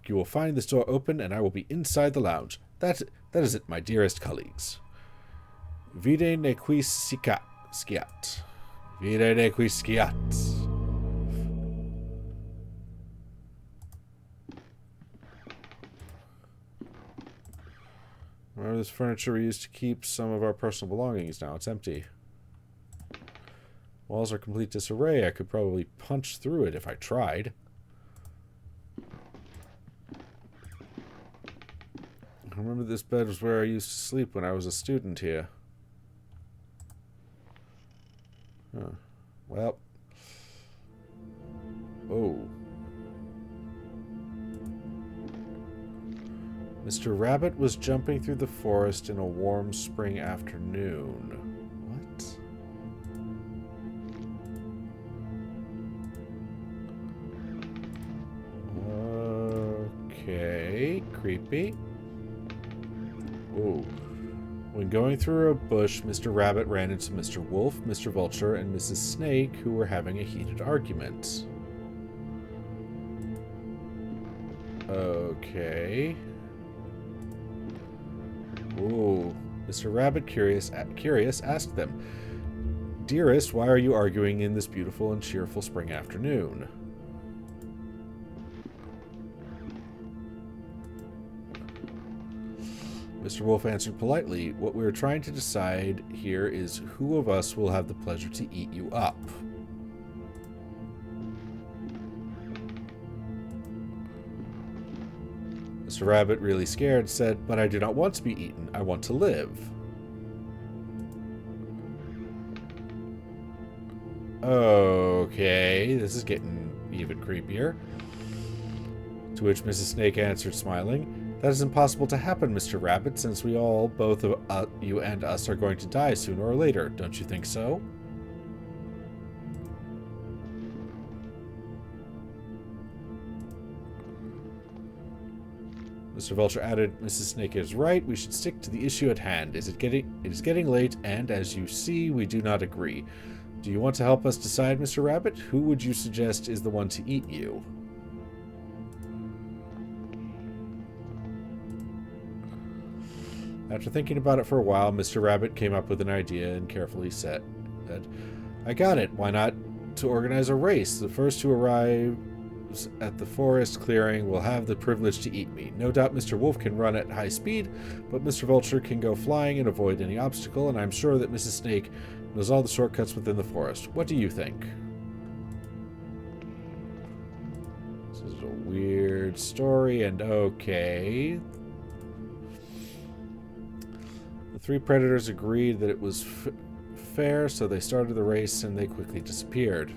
you will find this door open and I will be inside the lounge. That is it, my dearest colleagues. Vide ne quis sciat. Vide ne quis sciat. Remember this furniture we used to keep some of our personal belongings. Now it's empty. Walls are complete disarray. I could probably punch through it if I tried. I remember this bed was where I used to sleep when I was a student here. Huh. Well. Oh. Mr. Rabbit was jumping through the forest in a warm spring afternoon. What? Okay. Creepy. Ooh. When going through a bush, Mr. Rabbit ran into Mr. Wolf, Mr. Vulture, and Mrs. Snake, who were having a heated argument. Okay. Ooh. Mr. Rabbit, curious, asked them, Dearest, why are you arguing in this beautiful and cheerful spring afternoon? Mr. Wolf answered politely, "What we are trying to decide here is who of us will have the pleasure to eat you up." Mr. Rabbit, really scared, said, "But I do not want to be eaten. I want to live." Okay, this is getting even creepier. To which Mrs. Snake answered, smiling, "That is impossible to happen, Mr. Rabbit, since we all, both of you and us, are going to die sooner or later. Don't you think so?" Mr. Vulture added, "Mrs. Snake is right. We should stick to the issue at hand. It is getting late, and as you see, we do not agree. Do you want to help us decide, Mr. Rabbit? Who would you suggest is the one to eat you?" After thinking about it for a while, Mr. Rabbit came up with an idea and carefully said, "I got it. Why not to organize a race? The first who arrives at the forest clearing will have the privilege to eat me. No doubt Mr. Wolf can run at high speed, but Mr. Vulture can go flying and avoid any obstacle, and I'm sure that Mrs. Snake knows all the shortcuts within the forest. What do you think?" This is a weird story, and okay. The three predators agreed that it was fair, so they started the race, and they quickly disappeared.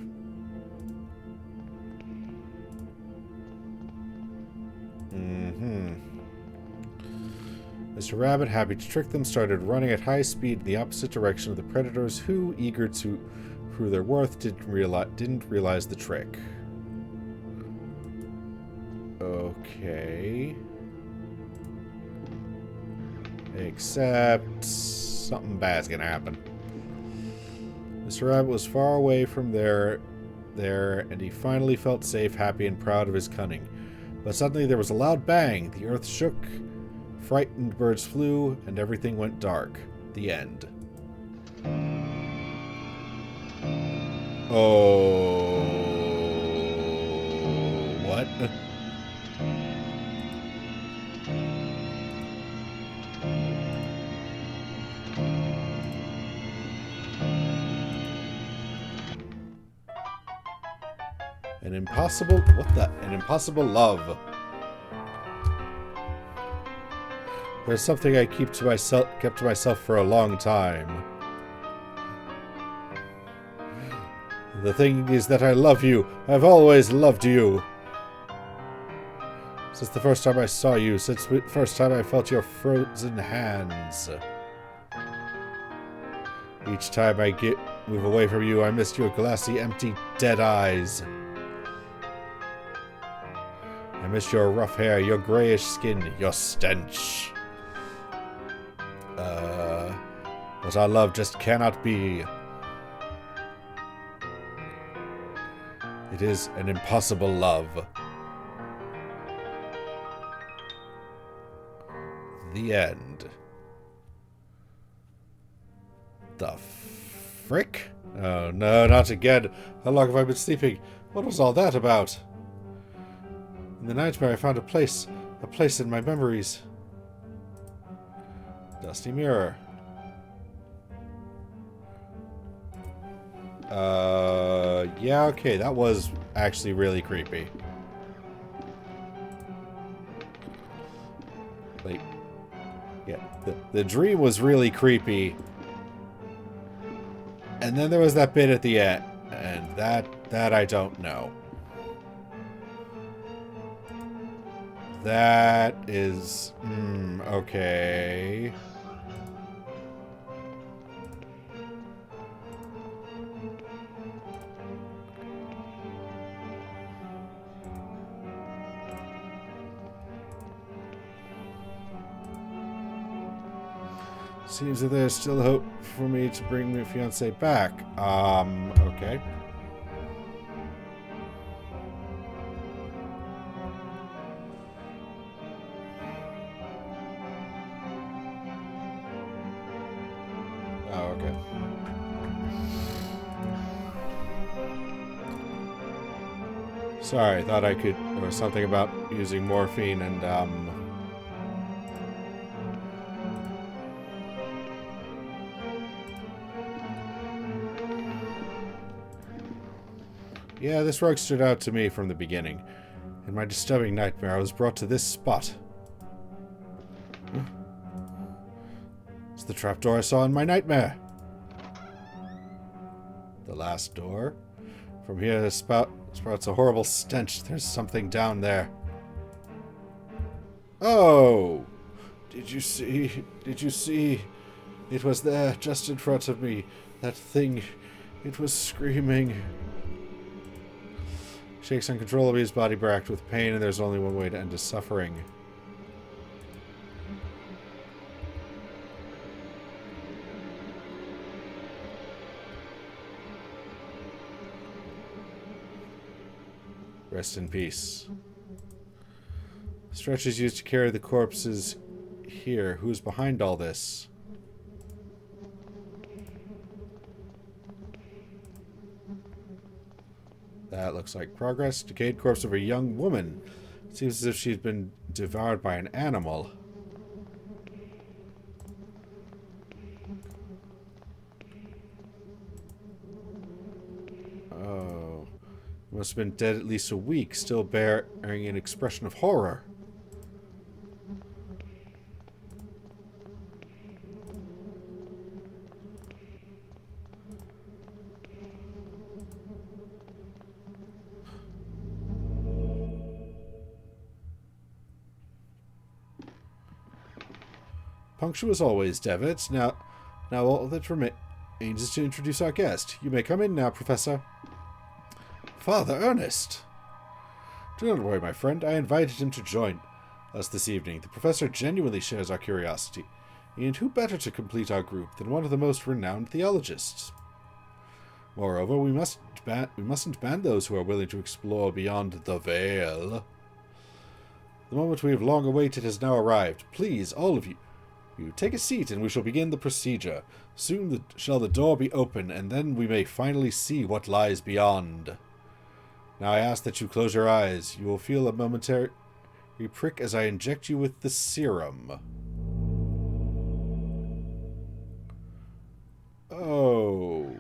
Mr. Rabbit, happy to trick them, started running at high speed in the opposite direction of the predators, who, eager to prove their worth, didn't realize the trick. Okay. Except something bad's gonna happen. Mr. Rabbit was far away from there, and he finally felt safe, happy, and proud of his cunning. But suddenly there was a loud bang. The earth shook, frightened birds flew, and everything went dark. The end. Oh. What? An impossible love. There's something I kept to myself for a long time. The thing is that I love you. I've always loved you. Since the first time I saw you, since the first time I felt your frozen hands. Each time I move away from you, I miss your glassy, empty, dead eyes. I miss your rough hair, your grayish skin, your stench. But our love just cannot be. It is an impossible love. The end. The frick? Oh no, not again. How long have I been sleeping? What was all that about? In the nightmare I found a place in my memories. Dusty mirror. Yeah, okay, that was actually really creepy. Like, yeah, the dream was really creepy. And then there was that bit at the end, and that I don't know. That is... okay. Seems that there's still hope for me to bring my fiancé back. Okay. Oh, okay. Sorry, I thought I could... There was something about using morphine and, Yeah, this rug stood out to me from the beginning. In my disturbing nightmare, I was brought to this spot. Huh? It's the trapdoor I saw in my nightmare. The last door? From here, the sprouts a horrible stench. There's something down there. Oh! Did you see? Did you see? It was there, just in front of me. That thing. It was screaming. Shakes uncontrollably, his body racked with pain, and there's only one way to end his suffering. Rest in peace. Stretchers used to carry the corpses here. Who's behind all this? That looks like progress. Decayed corpse of a young woman. It seems as if she's been devoured by an animal. Oh. Must have been dead at least a week, still bearing an expression of horror. Punctual as always, Devitt. Now all that remains is to introduce our guest. You may come in now, Professor. Father Ernest! Do not worry, my friend. I invited him to join us this evening. The professor genuinely shares our curiosity. And who better to complete our group than one of the most renowned theologists? Moreover, we mustn't ban those who are willing to explore beyond the veil. The moment we have long awaited has now arrived. Please, all of you, take a seat and we shall begin the procedure. Soon shall the door be open, and then we may finally see what lies beyond. Now I ask that you close your eyes. You will feel a momentary prick as I inject you with the serum. Oh.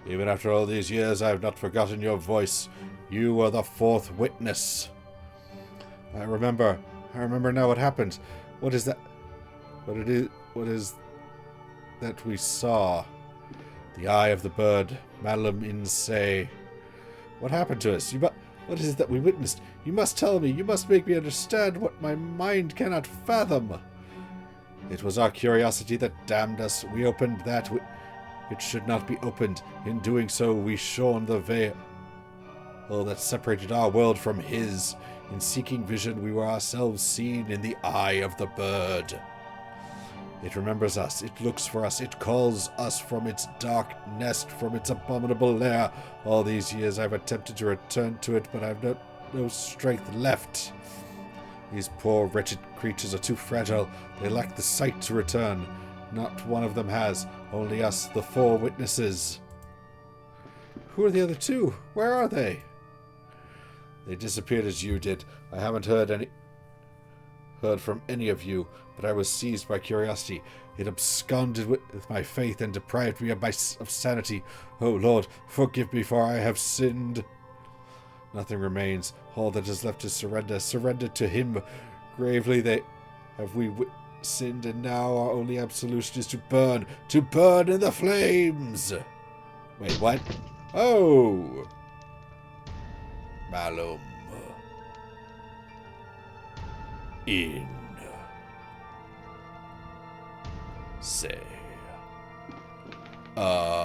Even after all these years, I have not forgotten your voice. You were the fourth witness. I remember now what happened. What is that? What is that we saw? The eye of the bird, malum in se. What happened to us? What is it that we witnessed? You must tell me. You must make me understand what my mind cannot fathom. It was our curiosity that damned us. We opened that. It should not be opened. In doing so, we shone the veil that separated our world from his. In seeking vision, we were ourselves seen in the eye of the bird. It remembers us. It looks for us. It calls us from its dark nest, from its abominable lair. All these years I've attempted to return to it, but I've no strength left. These poor, wretched creatures are too fragile. They lack the sight to return. Not one of them has. Only us, the four witnesses. Who are the other two? Where are they? They disappeared as you did. I haven't heard from any of you, but I was seized by curiosity. It absconded with my faith and deprived me of sanity. Oh Lord, forgive me, for I have sinned. Nothing remains. All that is left is surrender. Surrender to him. Gravely we sinned, and now our only absolution is to burn in the flames. Wait, what? Oh! Malum. In. Say. Ah!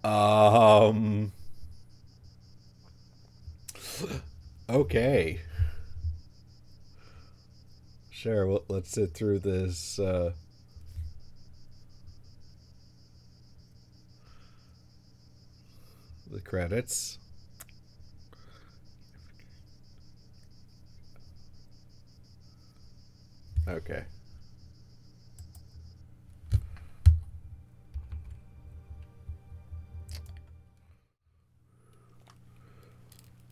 um. Okay. Sure. Well, let's sit through this. The credits. Okay.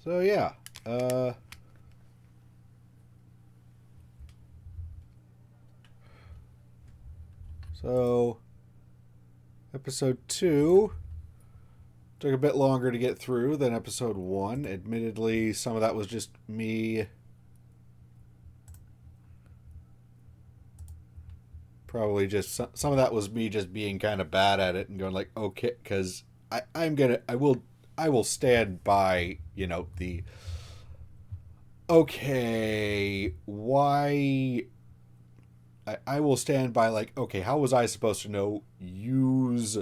So yeah. Uh. So episode 2 took a bit longer to get through than episode 1. Admittedly, some of that was just me. Probably just some of that was me just being kind of bad at it and going like, okay, because I will stand by, the okay, why I will stand by like, okay, how was I supposed to know use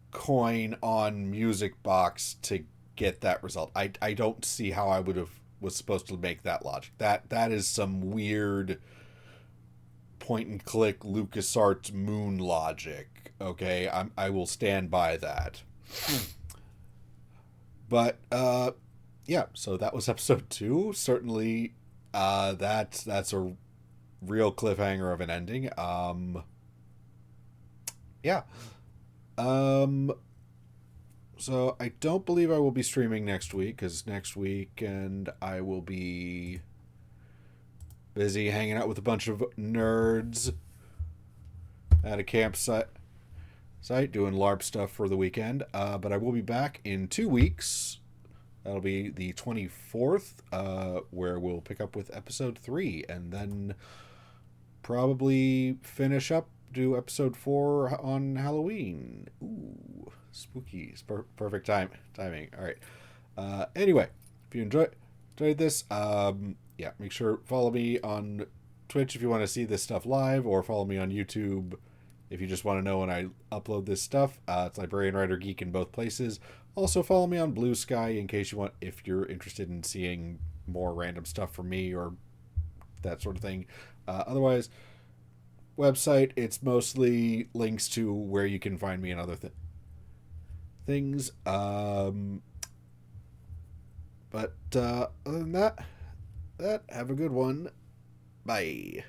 coin on music box to get that result? I don't see how I would have was supposed to make that logic. That is some weird point and click LucasArts moon logic. Okay, I will stand by that. But yeah, so that was episode 2. Certainly, that's a real cliffhanger of an ending. Yeah. Um. So I don't believe I will be streaming next week because next weekend I will be busy hanging out with a bunch of nerds at a campsite doing LARP stuff for the weekend. But I will be back in 2 weeks. That'll be the 24th, where we'll pick up with episode 3 and then probably finish up, do episode 4 on Halloween. Ooh, spooky. Perfect timing. All right. Anyway, if you enjoyed this, yeah, make sure follow me on Twitch if you want to see this stuff live, or follow me on YouTube if you just want to know when I upload this stuff. It's Librarian Writer Geek in both places. Also follow me on Blue Sky in case if you're interested in seeing more random stuff from me or that sort of thing. Otherwise, website, it's mostly links to where you can find me and other things. But other than that, have a good one. Bye.